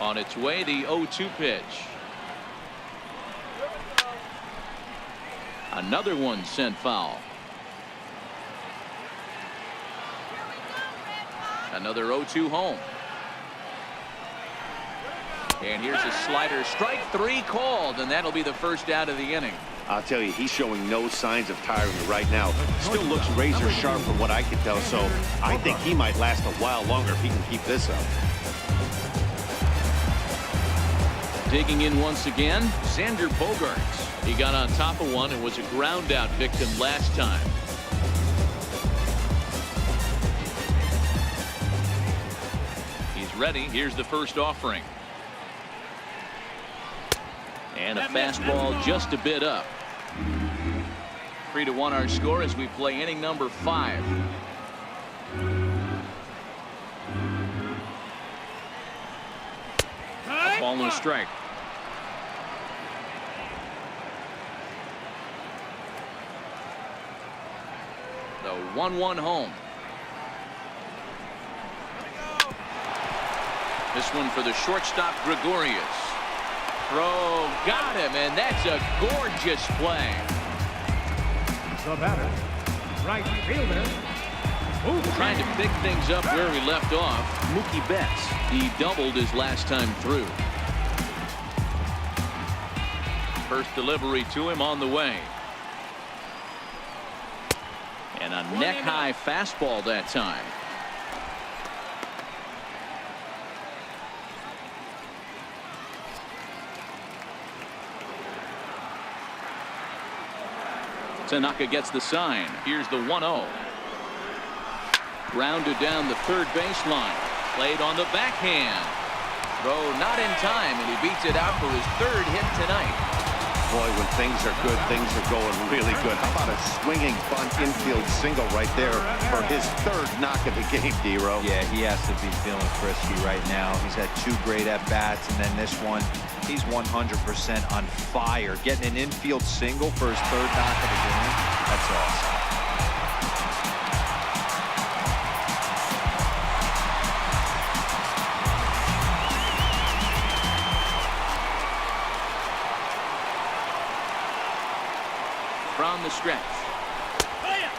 On its way, the 0-2 pitch. Another one sent foul. Another 0-2 home. And here's a slider. Strike 3 called, and that'll be the first out of the inning. I'll tell you, he's showing no signs of tiring right now. Still looks razor sharp from what I can tell, so I think he might last a while longer if he can keep this up. Digging in once again, Xander Bogaerts. He got on top of one and was a ground out victim last time. He's ready. Here's the first offering. And a fastball just a bit up. 3-1 our score as we play inning number 5. A ball and a strike. The 1-1 home. This one for the shortstop, Gregorius. Throw, got him, and that's a gorgeous play. The batter, right fielder. Trying to pick things up where we left off, Mookie Betts. He doubled his last time through. First delivery to him on the way. And a neck-high fastball that time. Tanaka gets the sign. Here's the 1-0. Grounded down the third baseline. Played on the backhand. Throw not in time, and he beats it out for his 3rd hit tonight. Boy, when things are good, things are going really good. How about a swinging bunt infield single right there for his 3rd knock of the game, D-Row? Yeah, he has to be feeling frisky right now. He's had 2 great at-bats, and then this one, he's 100% on fire. Getting an infield single for his 3rd knock of the game, that's awesome. From the stretch.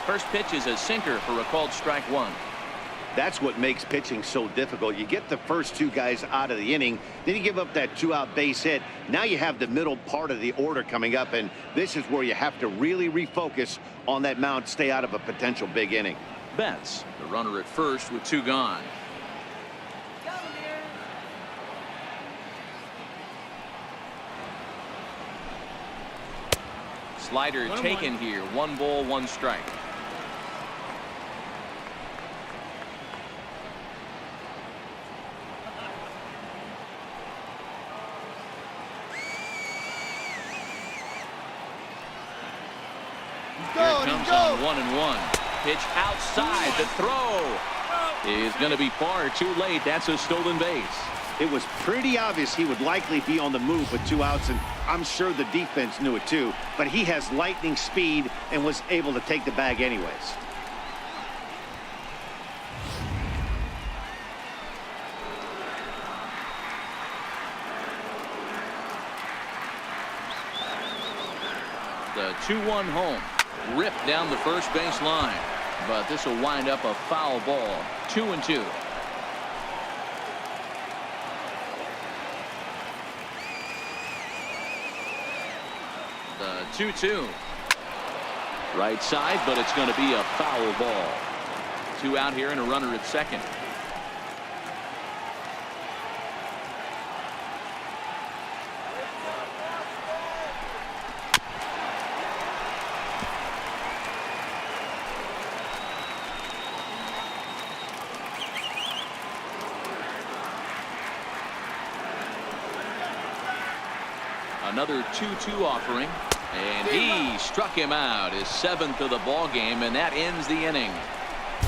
First pitch is a sinker for a called strike 1. That's what makes pitching so difficult. You get the first 2 guys out of the inning, then you give up that 2-out base hit. Now you have the middle part of the order coming up, and this is where you have to really refocus on that mound, stay out of a potential big inning. Betts, the runner at first with 2 gone. Slider taken here. 1 ball, 1 strike. Here it comes on 1-1. Pitch outside. The throw is going to be far too late. That's a stolen base. It was pretty obvious he would likely be on the move with 2 outs, and I'm sure the defense knew it too, but he has lightning speed and was able to take the bag anyways. The 2-1 home. Ripped down the first base line, but this will wind up a foul ball. 2-2. The 2-2. Right side, but it's going to be a foul ball. 2 out here and a runner at second. Another 2-2 offering, and he struck him out, his 7th of the ball game, and that ends the inning.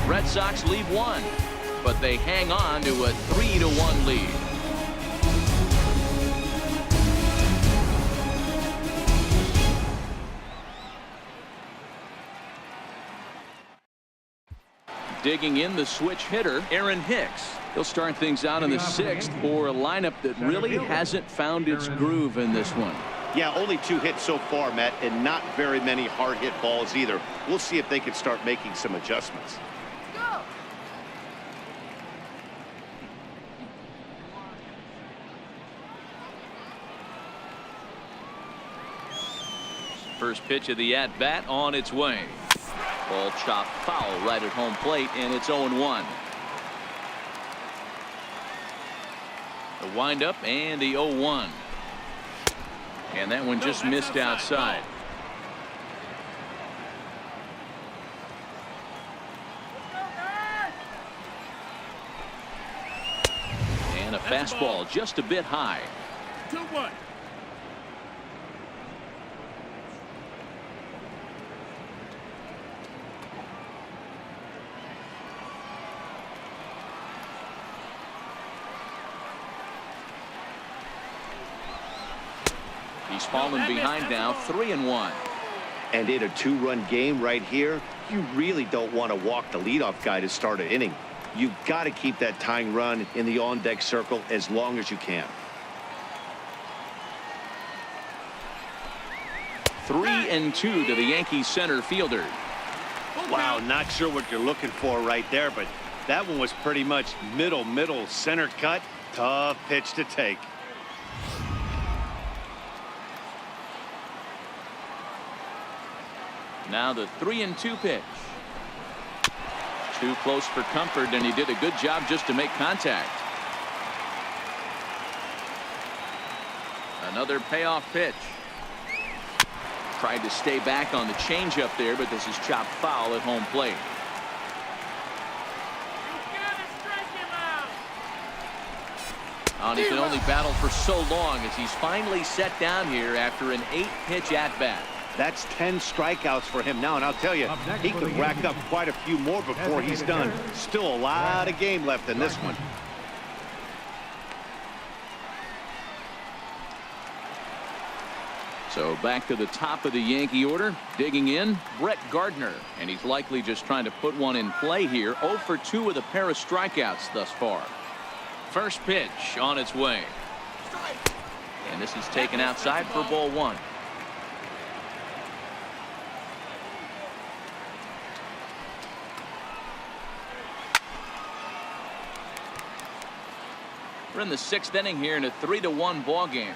Red Sox lead 1, but they hang on to a 3-1 lead. Digging in, the switch hitter, Aaron Hicks. He'll start things out in the 6th for a lineup that really hasn't found its groove in this one. Yeah, only 2 hits so far, Matt, and not very many hard hit balls either. We'll see if they can start making some adjustments. Go. First pitch of the at-bat on its way. Ball chopped foul right at home plate, and it's 0-1. The windup and the 0-1. And that one just missed outside. And a fastball just a bit high. 2-1. He's fallen behind now, 3-1. And in a 2-run game right here, you really don't want to walk the leadoff guy to start an inning. You've got to keep that tying run in the on-deck circle as long as you can. 3-2 to the Yankees center fielder. Wow, not sure what you're looking for right there, but that one was pretty much middle center cut. Tough pitch to take. Now the 3-2 pitch. Too close for comfort, and he did a good job just to make contact. Another payoff pitch. Tried to stay back on the changeup there, but this is chopped foul at home plate. And he can only battle for so long as he's finally set down here after an 8-pitch at-bat. That's 10 strikeouts for him now, and I'll tell you, he could rack up quite a few more before he's done. Still a lot of game left in this one. So back to the top of the Yankee order. Digging in, Brett Gardner. And he's likely just trying to put one in play here. 0 for 2 with a pair of strikeouts thus far. First pitch on its way. And this is taken outside for ball 1. We're in the 6th inning here in a 3-1 ball game.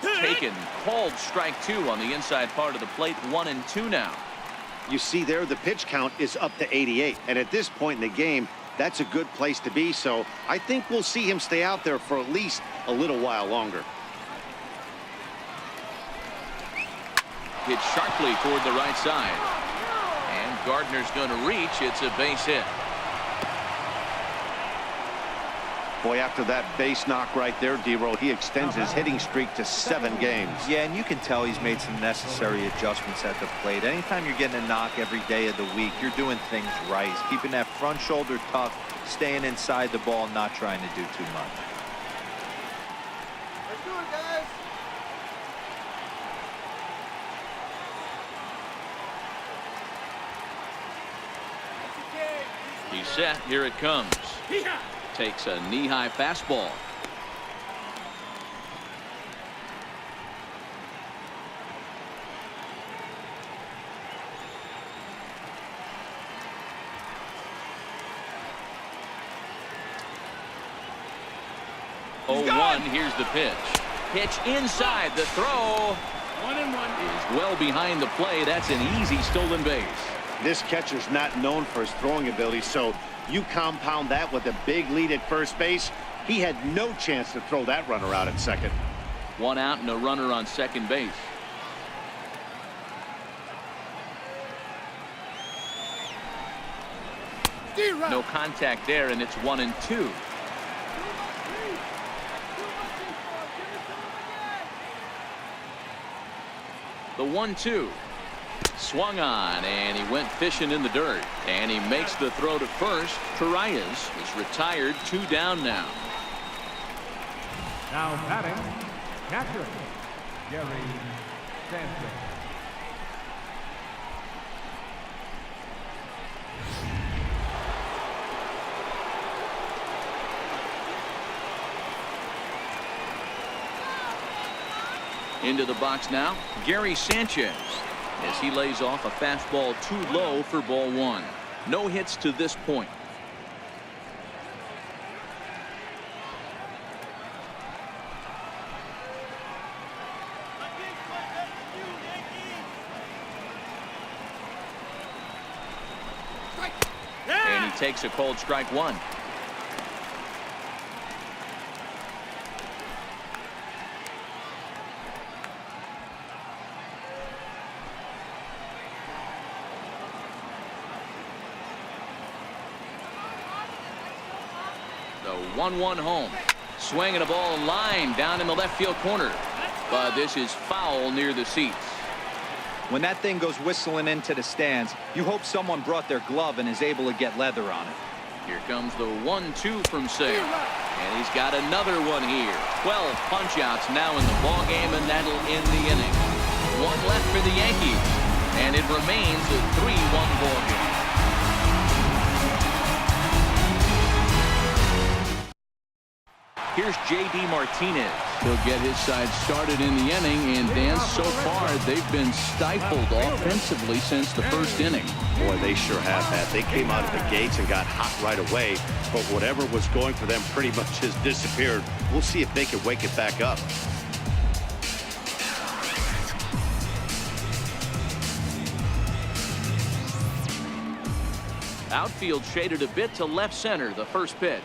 Taken, called strike 2 on the inside part of the plate. 1-2 now. You see there, the pitch count is up to 88, and at this point in the game, that's a good place to be. So I think we'll see him stay out there for at least a little while longer. Hit sharply toward the right side, and Gardner's going to reach. It's a base hit. Boy, after that base knock right there, D-Roll, he extends his hitting streak to 7 games. Yeah, and you can tell he's made some necessary adjustments at the plate. Anytime you're getting a knock every day of the week, you're doing things right. He's keeping that front shoulder tucked, staying inside the ball, not trying to do too much. Let's do it, guys. He's set. Here it comes. Takes a knee-high fastball. Here's the pitch. Pitch inside. The throw 1-1 is well behind the play. That's an easy stolen base. This catcher's not known for his throwing ability, so you compound that with a big lead at first base. He had no chance to throw that runner out at second. 1 out and a runner on second base. No contact there, and it's 1-2. The 1-2. Swung on, and he went fishing in the dirt. And he makes the throw to first. Pedroia is retired. 2 down now. Now batting, catcher, Gary Sanchez. Into the box now, Gary Sanchez, as he lays off a fastball too low for ball one. No hits to this point. And he takes a cold strike one. The 1-1 home. Swinging a ball line down in the left field corner. But this is foul near the seats. When that thing goes whistling into the stands, you hope someone brought their glove and is able to get leather on it. Here comes the 1-2 from Sale. And he's got another one here. 12 punch-outs now in the ball game, and that'll end the inning. One left for the Yankees, and it remains a 3-1 ball game. Here's J.D. Martinez. He'll get his side started in the inning, and Dan, so far they've been stifled offensively since the first inning. Boy, they sure have that. They came out of the gates and got hot right away, but whatever was going for them pretty much has disappeared. We'll see if they can wake it back up. Outfield shaded a bit to left center, the first pitch.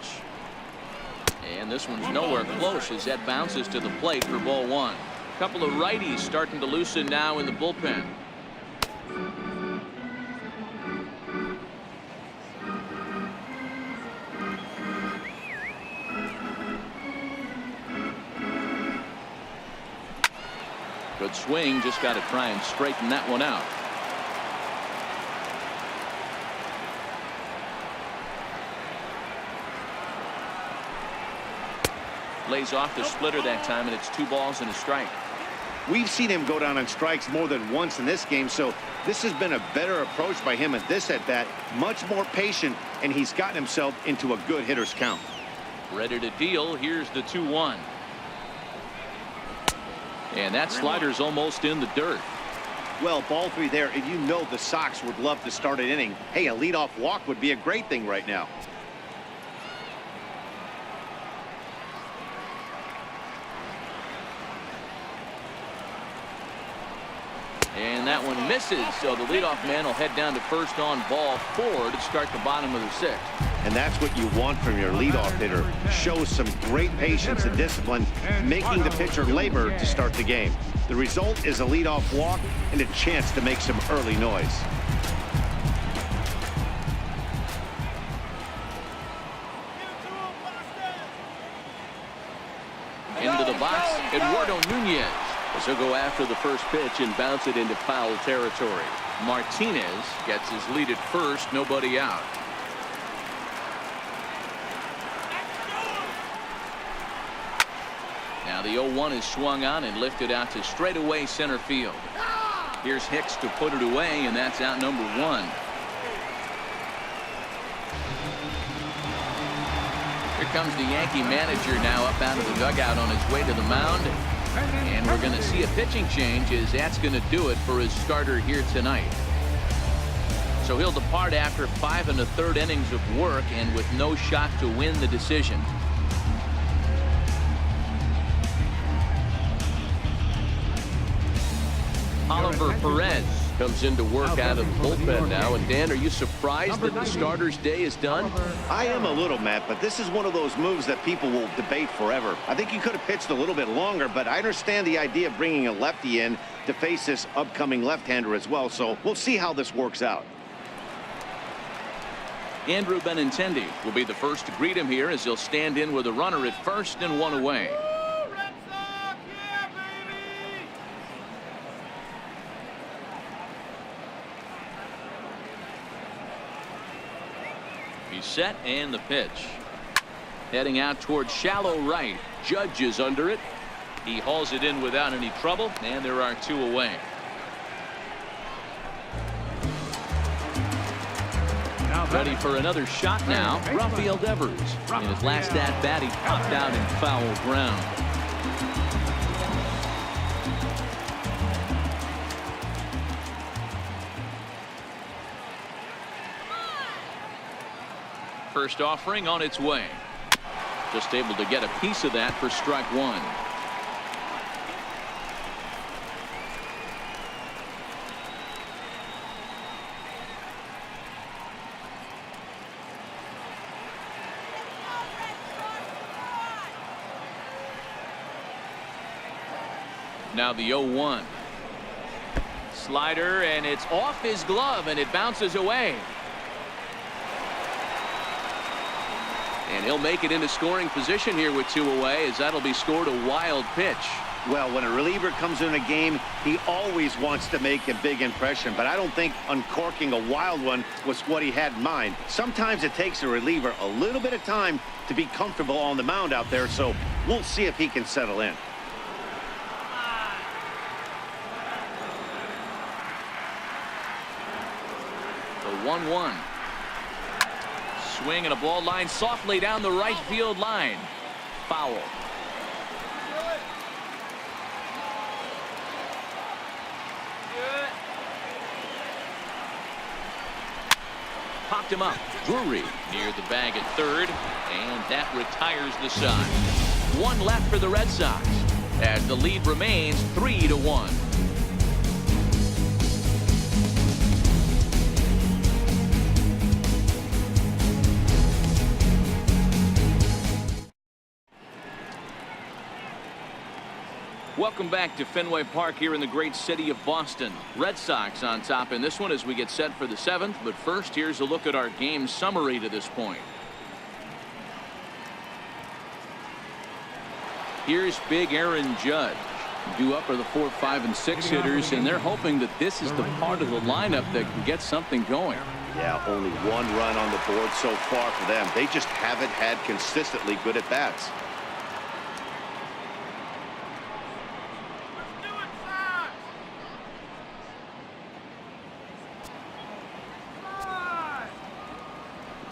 And this one's nowhere close as that bounces to the plate for ball one. A couple of righties starting to loosen now in the bullpen. Good swing, just got to try and straighten that one out. Lays off the splitter that time, and it's 2 balls and a strike. We've seen him go down on strikes more than once in this game, so this has been a better approach by him at this at-bat. Much more patient, and he's gotten himself into a good hitter's count. Ready to deal. Here's the 2-1. And that slider's almost in the dirt. Well, ball 3 there, and you know the Sox would love to start an inning. Hey, a leadoff walk would be a great thing right now. And that one misses, so the leadoff man will head down to first on ball 4 to start the bottom of the 6th. And that's what you want from your leadoff hitter. Shows some great patience and discipline, making the pitcher labor to start the game. The result is a leadoff walk and a chance to make some early noise. Into the box, Eduardo Nunez. As he'll go after the first pitch and bounce it into foul territory. Martinez gets his lead at first, nobody out. Now the 0-1 is swung on and lifted out to straightaway center field. Here's Hicks to put it away, and that's out number 1. Here comes the Yankee manager now up out of the dugout on his way to the mound. And we're going to see a pitching change, as that's going to do it for his starter here tonight. So he'll depart after 5 1/3 innings of work and with no shot to win the decision. Oliver Perez comes into work out of the bullpen now. And Dan, are you surprised that the starter's day is done? I am a little, Matt, but this is one of those moves that people will debate forever. I think he could have pitched a little bit longer, but I understand the idea of bringing a lefty in to face this upcoming left-hander as well. So we'll see how this works out. Andrew Benintendi will be the first to greet him here, as he'll stand in with a runner at first and 1 away. He's set, and the pitch. Heading out towards shallow right. Judge is under it. He hauls it in without any trouble, and there are 2 away. Ready for another shot now. Rafael Devers. In his last at bat, he popped out in foul ground. First offering on its way. Just able to get a piece of that for strike one. Now the 0-1. Slider, and it's off his glove, and it bounces away. And he'll make it into scoring position here with 2 away, as that'll be scored a wild pitch. Well, when a reliever comes in a game, he always wants to make a big impression, but I don't think uncorking a wild one was what he had in mind. Sometimes it takes a reliever a little bit of time to be comfortable on the mound out there, so we'll see if he can settle in. The 1-1. Swing and a ball line softly down the right field line. Foul. Popped him up. Drury near the bag at third, and that retires the side. One left for the Red Sox as the lead remains 3-1. Welcome back to Fenway Park here in the great city of Boston. Red Sox on top in this one as we get set for the 7th. But first, here's a look at our game summary to this point. Here's big Aaron Judge. Due up are the 4, 5, and 6 hitters, and they're hoping that this is the part of the lineup that can get something going. Yeah, only 1 run on the board so far for them. They just haven't had consistently good at-bats.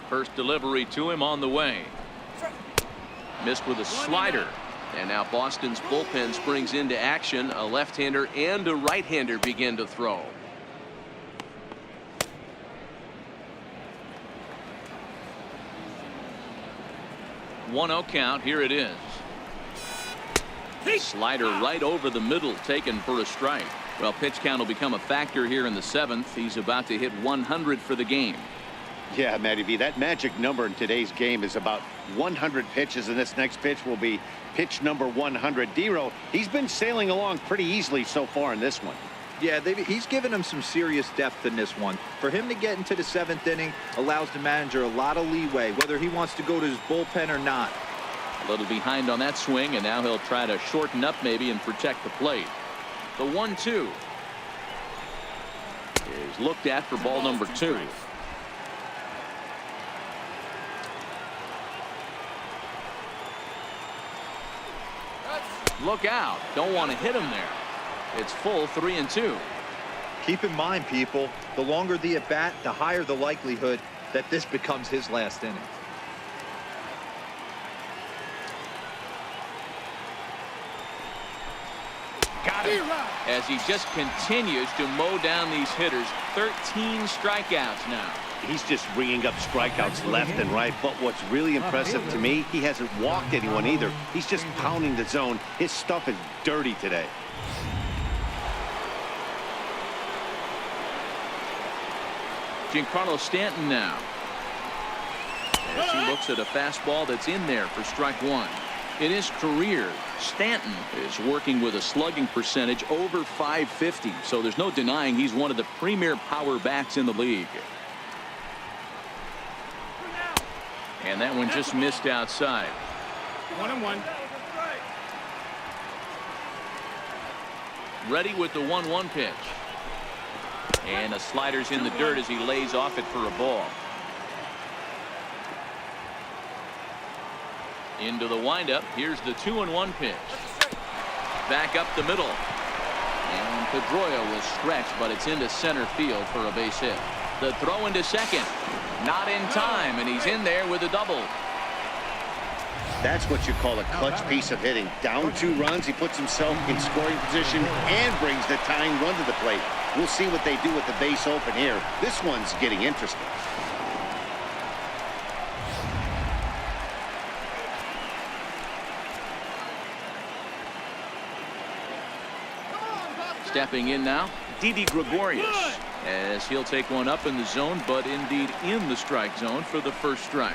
First delivery to him on the way. Missed with a slider. And now Boston's bullpen springs into action. A left-hander and a right-hander begin to throw. One 0 count. Here it is. Slider right over the middle, taken for a strike. Well, pitch count will become a factor here in the 7th. He's about to hit 100 for the game. Yeah, Matty V, that magic number in today's game is about 100 pitches, and this next pitch will be pitch number 100. Dero, he's been sailing along pretty easily so far in this one. Yeah, he's given him some serious depth in this one. For him to get into the 7th inning allows the manager a lot of leeway, whether he wants to go to his bullpen or not. A little behind on that swing, and now he'll try to shorten up maybe and protect the plate. The 1-2 is looked at for ball number 2. Look out. Don't want to hit him there. It's full 3-2. Keep in mind, people, the longer the at-bat, the higher the likelihood that this becomes his last inning. Got him. As he just continues to mow down these hitters. 13 strikeouts now. He's just ringing up strikeouts left and right. But what's really impressive to me, he hasn't walked anyone either. He's just pounding the zone. His stuff is dirty today. Giancarlo Stanton now. As he looks at a fastball that's in there for strike 1. In his career, Stanton is working with a slugging percentage over .550. So there's no denying he's one of the premier power bats in the league. And that one just missed outside. 1-1. Ready with the 1-1 pitch. And a slider's in the dirt as he lays off it for a ball. Into the windup. Here's the 2-1 pitch. Back up the middle. And Pedroia will stretch, but it's into center field for a base hit. The throw into second. Not in time, and he's in there with a double. That's what you call a clutch piece of hitting. Down 2 runs, he puts himself in scoring position and brings the tying run to the plate. We'll see what they do with the base open here. This one's getting interesting. Stepping in now, Didi Gregorius, as he'll take one up in the zone, but indeed in the strike zone for the first strike.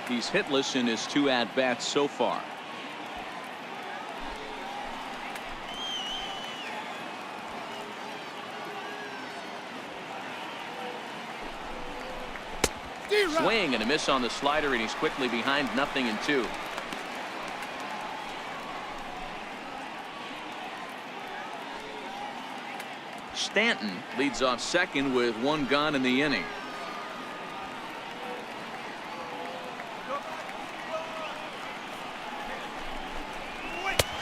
He's hitless in his 2 at-bats so far. Swing and a miss on the slider, and he's quickly behind 0-2. Stanton leads off second with 1 gone in the inning.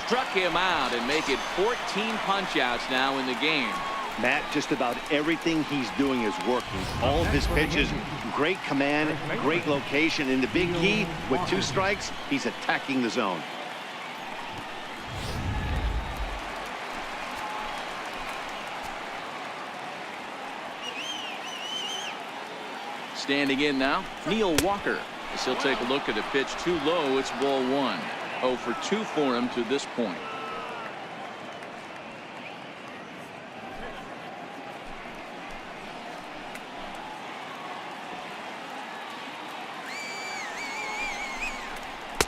Struck him out and make it 14 punch-outs now in the game. Matt, just about everything he's doing is working. All of his pitches, great command, great location. And the big key, with 2 strikes, he's attacking the zone. Standing in now, Neil Walker. As he'll take a look at a pitch too low, it's ball 1. 0 for 2 for him to this point.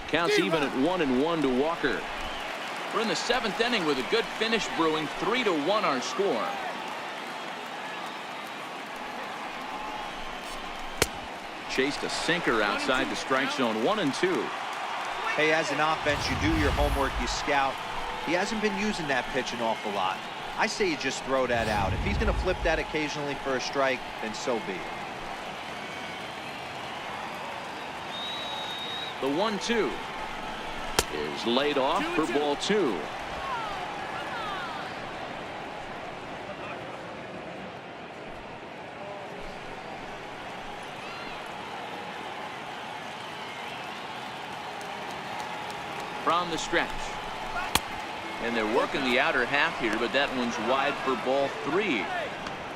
Counts even at 1-1 to Walker. We're in the 7th inning with a good finish brewing. 3-1 our score. Chased a sinker outside the strike zone. 1-2. Hey, as an offense, you do your homework, you scout. He hasn't been using that pitch an awful lot. I say you just throw that out. If he's going to flip that occasionally for a strike, then so be it. The 1-2 is laid off for ball 2. From the stretch. And they're working the outer half here, but that one's wide for ball 3.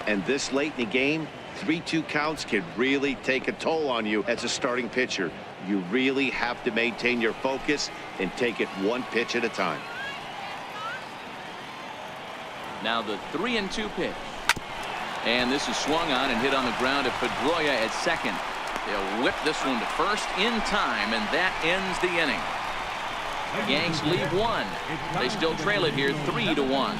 And this late in the game, 3-2 counts can really take a toll on you as a starting pitcher. You really have to maintain your focus and take it 1 pitch at a time. Now the 3-2 pitch. And this is swung on and hit on the ground to Pedroia at second. They'll whip this one to first in time, and that ends the inning. Yanks lead 1. They still trail it here 3-1.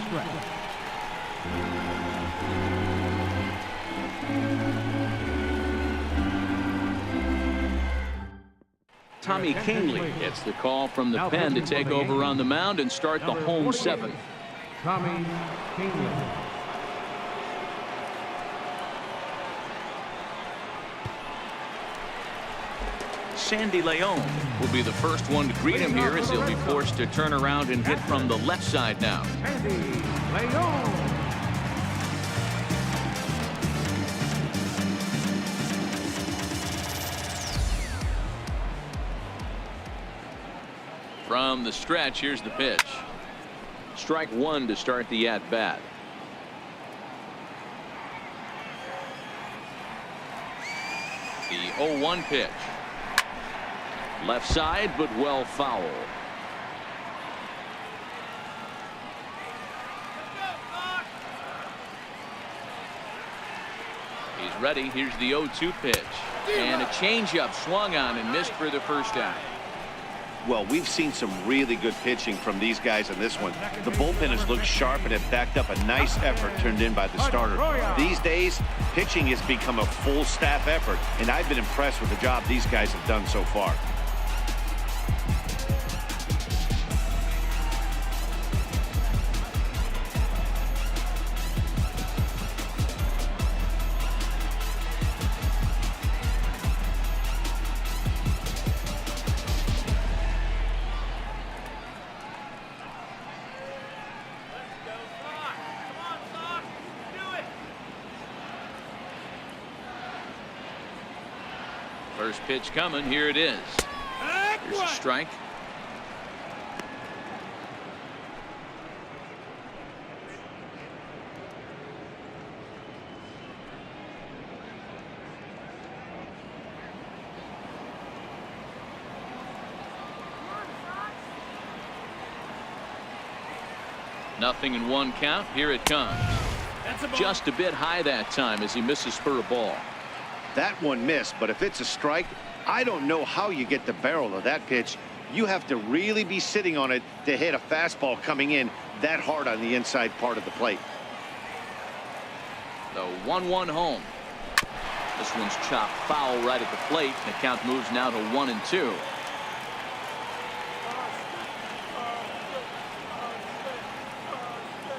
Tommy Kingley gets the call from the pen to take over on the mound and start the home 7th. Tommy Kingley. Sandy Leon will be the first one to greet him here as he'll be forced to turn around and hit from the left side now. Sandy Leon. From the stretch, here's the pitch. Strike 1 to start the at-bat. The 0-1 pitch. Left side, but well foul. He's ready. Here's the 0-2 pitch. And a changeup swung on and missed for the first out. Well, we've seen some really good pitching from these guys in this one. The bullpen has looked sharp and have backed up a nice effort turned in by the starter. These days, pitching has become a full staff effort, and I've been impressed with the job these guys have done so far. First pitch coming. Here it is. Here's a strike. 0-1 count. Here it comes. That's a ball. Just a bit high that time as he misses for a ball. That one missed, but if it's a strike, I don't know how you get the barrel of that pitch. You have to really be sitting on it to hit a fastball coming in that hard on the inside part of the plate. The 1-1 home. This one's chopped foul right at the plate. The count moves now to 1-2.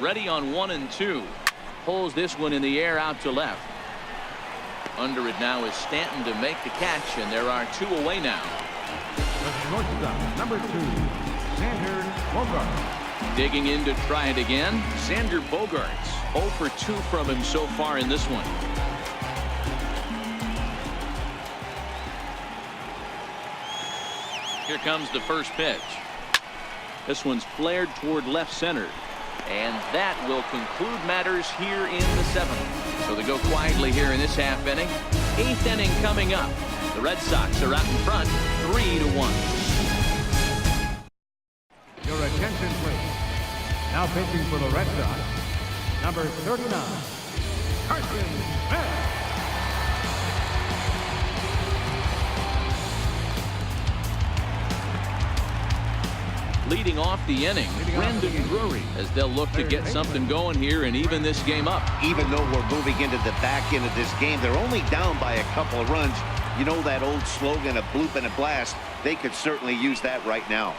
Ready on 1-2. Pulls this one in the air out to left. Under it now is Stanton to make the catch, and there are 2 away now. The shortstop, number 2, Xander Bogaerts. Digging in to try it again. Xander Bogaerts. 0 for 2 from him so far in this one. Here comes the first pitch. This one's flared toward left center. And that will conclude matters here in the 7th. So they go quietly here in this half inning. 8th inning coming up. The Red Sox are out in front 3-1. Your attention, please. Now pitching for the Red Sox, number 39, Carson Bell. Leading off the inning, Brandon Drury, as they'll look to get something going here and even this game up. Even though we're moving into the back end of this game, they're only down by a couple of runs. You know that old slogan, a bloop and a blast. They could certainly use that right now.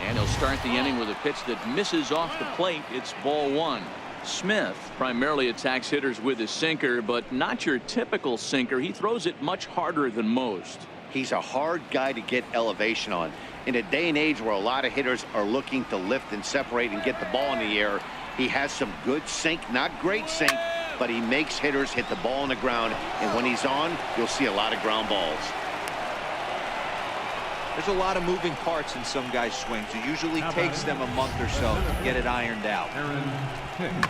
And he'll start the inning with a pitch that misses off the plate. It's ball 1. Smith primarily attacks hitters with his sinker, but not your typical sinker. He throws it much harder than most. He's a hard guy to get elevation on. In a day and age where a lot of hitters are looking to lift and separate and get the ball in the air, he has some good sink, not great sink, but he makes hitters hit the ball on the ground. And when he's on, you'll see a lot of ground balls. There's a lot of moving parts in some guys' swings. It usually takes them a month or so to get it ironed out. Hicks.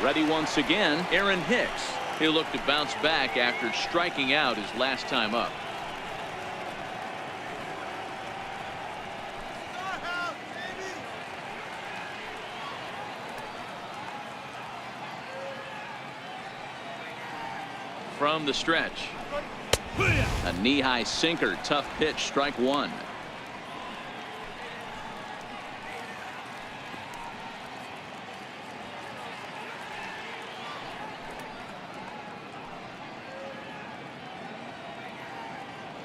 Ready once again, Aaron Hicks. He'll look to bounce back after striking out his last time up. From the stretch, a knee-high sinker, tough pitch, strike 1.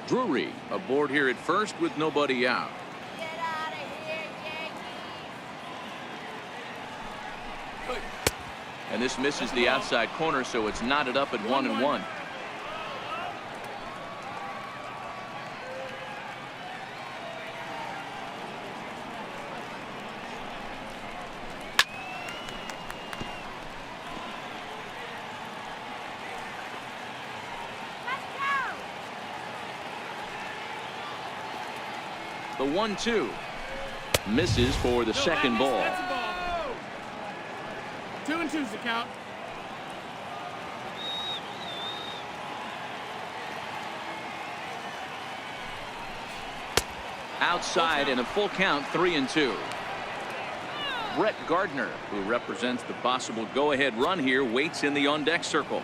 Drury aboard here at first with nobody out. Get out of here, Yankee. And this misses the outside corner, so it's knotted up at 1-1. The 1-2 misses for the second ball. That's a ball. 2-2's the count. Outside and a full count, 3-2. Brett Gardner, who represents the possible go-ahead run here, waits in the on-deck circle.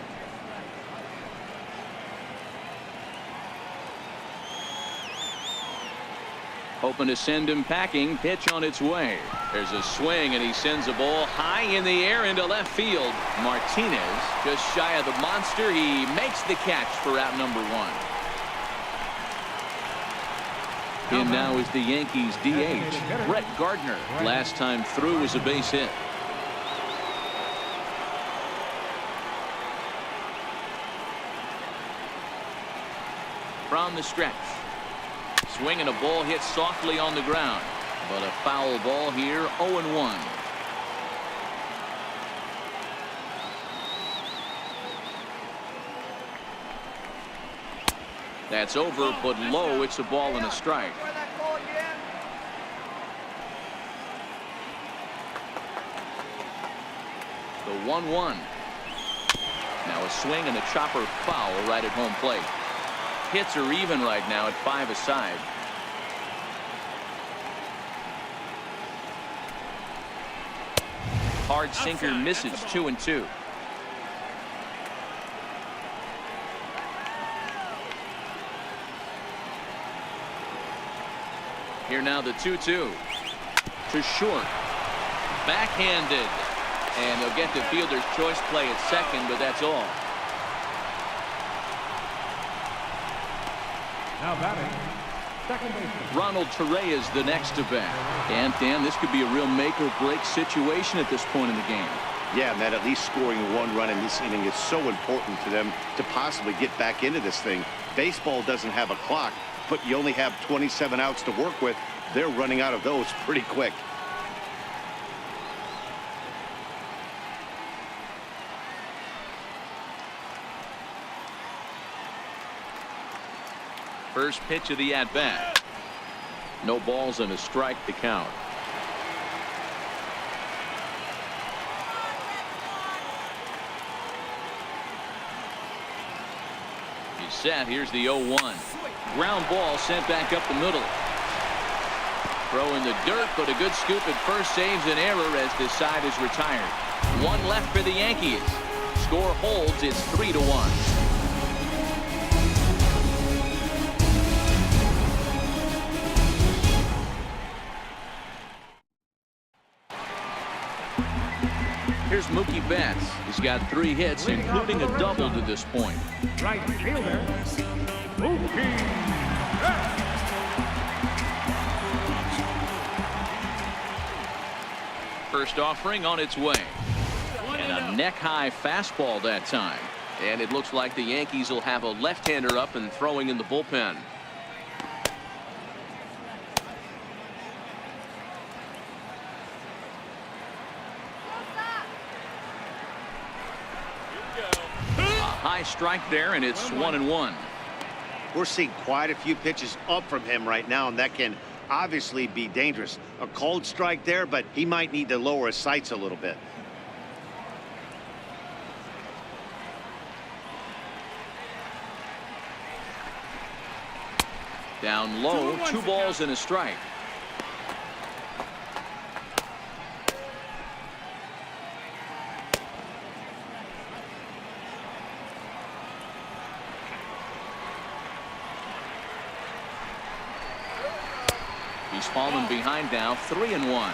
Hoping to send him packing. Pitch on its way. There's a swing, and he sends a ball high in the air into left field. Martinez just shy of the monster. He makes the catch for out number 1. In now is the Yankees DH, Brett Gardner. Last time through was a base hit. From the stretch. Swinging a ball hit softly on the ground, but a foul ball here. 0-1. That's over, but low. It's a ball and a strike. The 1-1. Now a swing and a chopper foul right at home plate. hits are even right now at 5 aside. Hard sinker misses 2-2. Here now the 2-2 to short, backhanded, and they'll get the fielder's choice play at second, but that's all. Now batting, second baseman. Ronald Torre is the next to bat. And Dan, this could be a real make or break situation at this point in the game. Yeah, Matt, at least scoring 1 run in this inning is so important to them to possibly get back into this thing. Baseball doesn't have a clock, but you only have 27 outs to work with. They're running out of those pretty quick. First pitch of the at-bat. No balls and a strike to count. He's set. Here's the 0-1. Ground ball sent back up the middle. Throw in the dirt, but a good scoop at first saves an error as this side is retired. 1 left for the Yankees. Score holds. It's 3-1. Here's Mookie Betts. He's got 3 hits, including a double to this point. Right fielder, Mookie Betts. First offering on its way. And a neck-high fastball that time. And it looks like the Yankees will have a left-hander up and throwing in the bullpen. High strike there, and it's 1-1. We're seeing quite a few pitches up from him right now, and that can obviously be dangerous. A cold strike there, but he might need to lower his sights a little bit. Down low, 2 balls and a strike. He's fallen behind now, 3-1.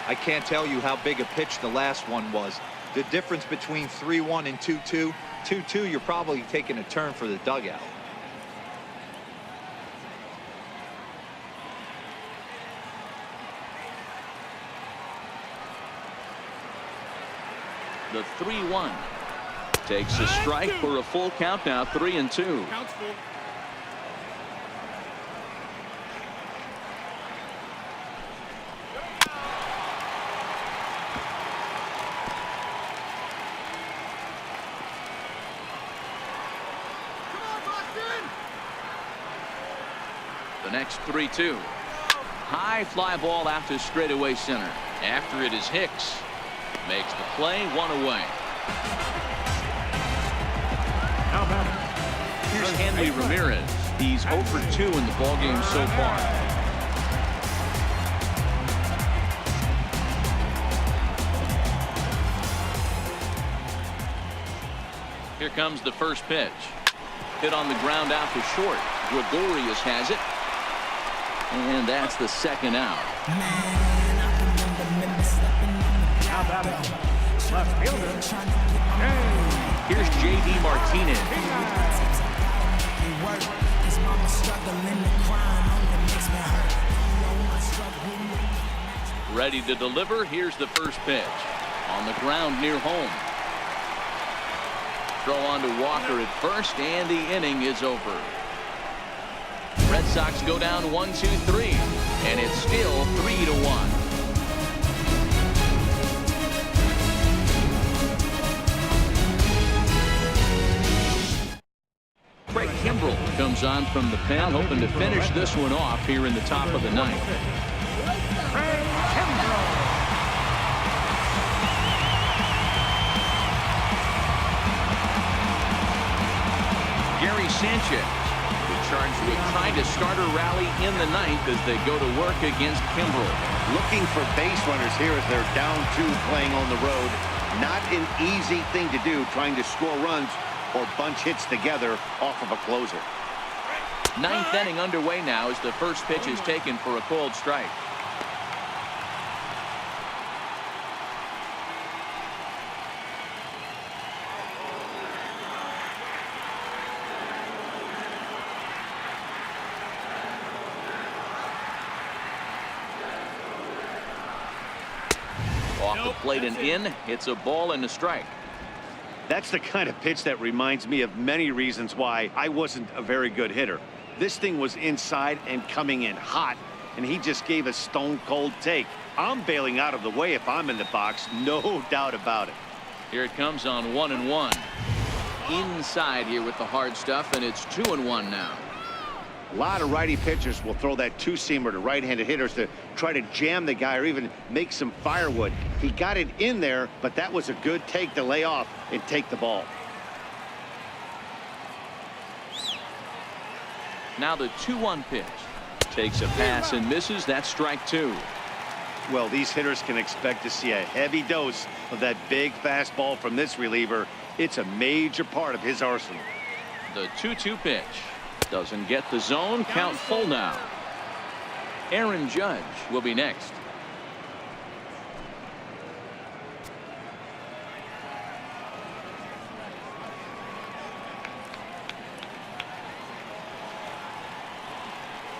I can't tell you how big a pitch the last one was. The difference between 3-1 and 2-2. 2-2, you're probably taking a turn for the dugout. The 3-1 takes a strike for a full count now, 3-2. Counts full. The next 3-2. High fly ball out to straightaway center. After it is Hicks. Makes the play, 1 away. Now batting, Here's Henry Ramirez. He's 0 for 2 in the ballgame so far. Here comes the first pitch. Hit on the ground out to short. Gregorius has it. And that's the second out. now batting, left fielder, Here's J.D. Martinez. Ready to deliver. Here's the first pitch. On the ground near home. Throw on to Walker at first, and the inning is over. Red Sox go down 1-2-3, and it's still 3-1. Craig Kimbrell comes on from the pen, hoping to finish this one off here in the top of the ninth. Craig Kimbrell. Gary Sanchez charged with trying to start a rally in the ninth as they go to work against Kimbrel. Looking for base runners here as they're down 2 playing on the road. Not an easy thing to do, trying to score runs or bunch hits together off of a closer. Ninth inning underway now as the first pitch is taken for a called strike. Off the plate and in. It's a ball and a strike. That's the kind of pitch that reminds me of many reasons why I wasn't a very good hitter. This thing was inside and coming in hot, and he just gave a stone-cold take. I'm bailing out of the way if I'm in the box, no doubt about it. Here it comes on 1-1. Inside here with the hard stuff, and it's 2-1 now. A lot of righty pitchers will throw that two-seamer to right-handed hitters to try to jam the guy or even make some firewood. He got it in there, but that was a good take to lay off and take the ball. Now the 2-1 pitch. Takes a pass and misses. That's strike 2. Well, these hitters can expect to see a heavy dose of that big fastball from this reliever. It's a major part of his arsenal. The 2-2 pitch. Doesn't get the zone. Count full now. Aaron Judge will be next.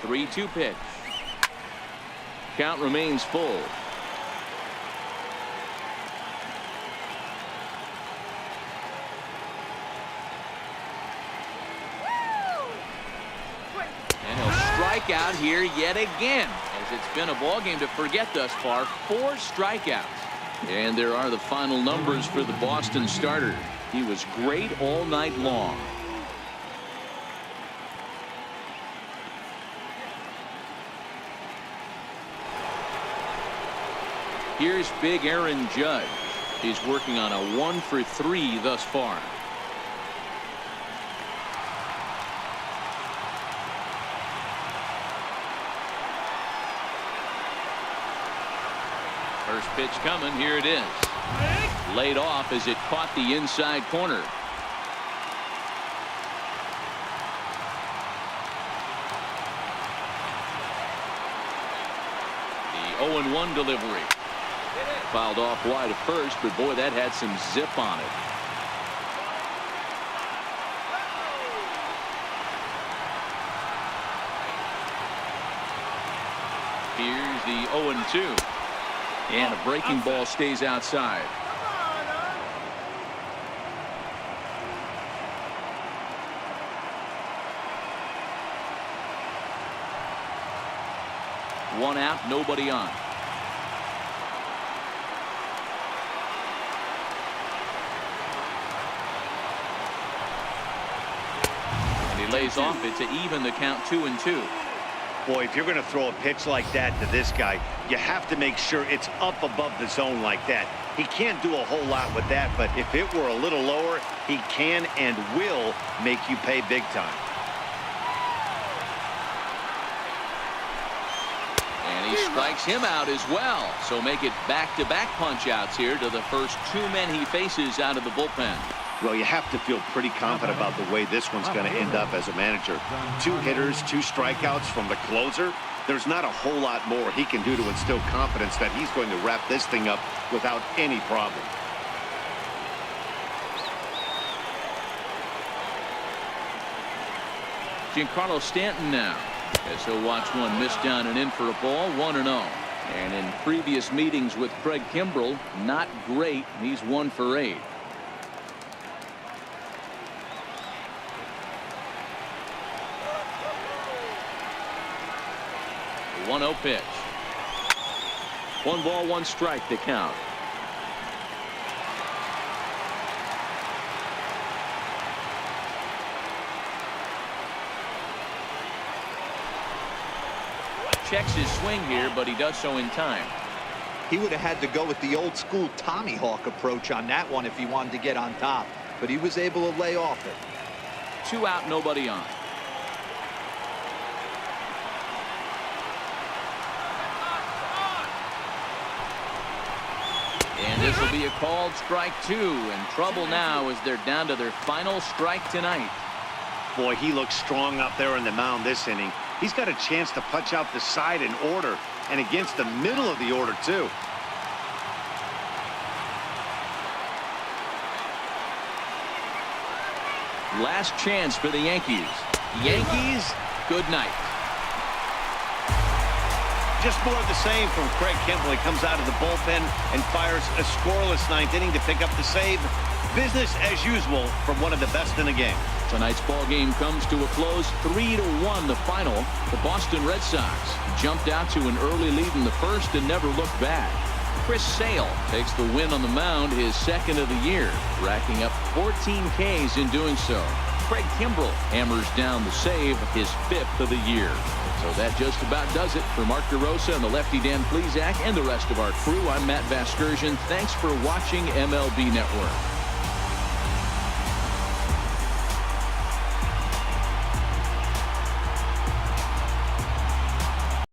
The 3-2 pitch. Count remains full. And he'll strike out here yet again, as it's been a ball game to forget thus far. 4 strikeouts. And there are the final numbers for the Boston starter. He was great all night long. Here's big Aaron Judge. He's working on a 1 for 3 thus far. First pitch coming. Here it is. Laid off as it caught the inside corner. The 0-1 delivery. Fouled off wide at first, but boy, that had some zip on it. Here's the 0-2. And a breaking ball stays outside. One out, nobody on. And he lays off it to even the count 2-2. Boy, if you're going to throw a pitch like that to this guy, you have to make sure it's up above the zone like that. He can't do a whole lot with that, but if it were a little lower, he can and will make you pay big time. And he strikes him out as well. So make it back-to-back punch-outs here to the first 2 men he faces out of the bullpen. Well, you have to feel pretty confident about the way this one's going to end up as a manager. 2 hitters, 2 strikeouts from the closer. There's not a whole lot more he can do to instill confidence that he's going to wrap this thing up without any problem. Giancarlo Stanton now, as he'll watch one miss down and in for a ball. 1-0. And in previous meetings with Craig Kimbrel, not great. He's 1 for 8. 1-0 pitch. 1 ball, 1 strike to count. Checks his swing here, but he does so in time. He would have had to go with the old school Tommy Hawk approach on that one if he wanted to get on top, but he was able to lay off it. 2 out, nobody on. This will be a called strike 2, and trouble now as they're down to their final strike tonight. Boy, he looks strong out there on the mound this inning. He's got a chance to punch out the side in order, and against the middle of the order, too. Last chance for the Yankees. Yankees, good night. Just more of the same from Craig Kimbrell. He comes out of the bullpen and fires a scoreless ninth inning to pick up the save. Business as usual from one of the best in the game. Tonight's ball game comes to a close, 3-1 the final. The Boston Red Sox jumped out to an early lead in the first and never looked back. Chris Sale takes the win on the mound, his second of the year, racking up 14 Ks in doing so. Craig Kimbrell hammers down the save, his 5th of the year. So that just about does it for Mark DeRosa and the lefty Dan Plesac and the rest of our crew. I'm Matt Vasgersian. Thanks for watching MLB Network.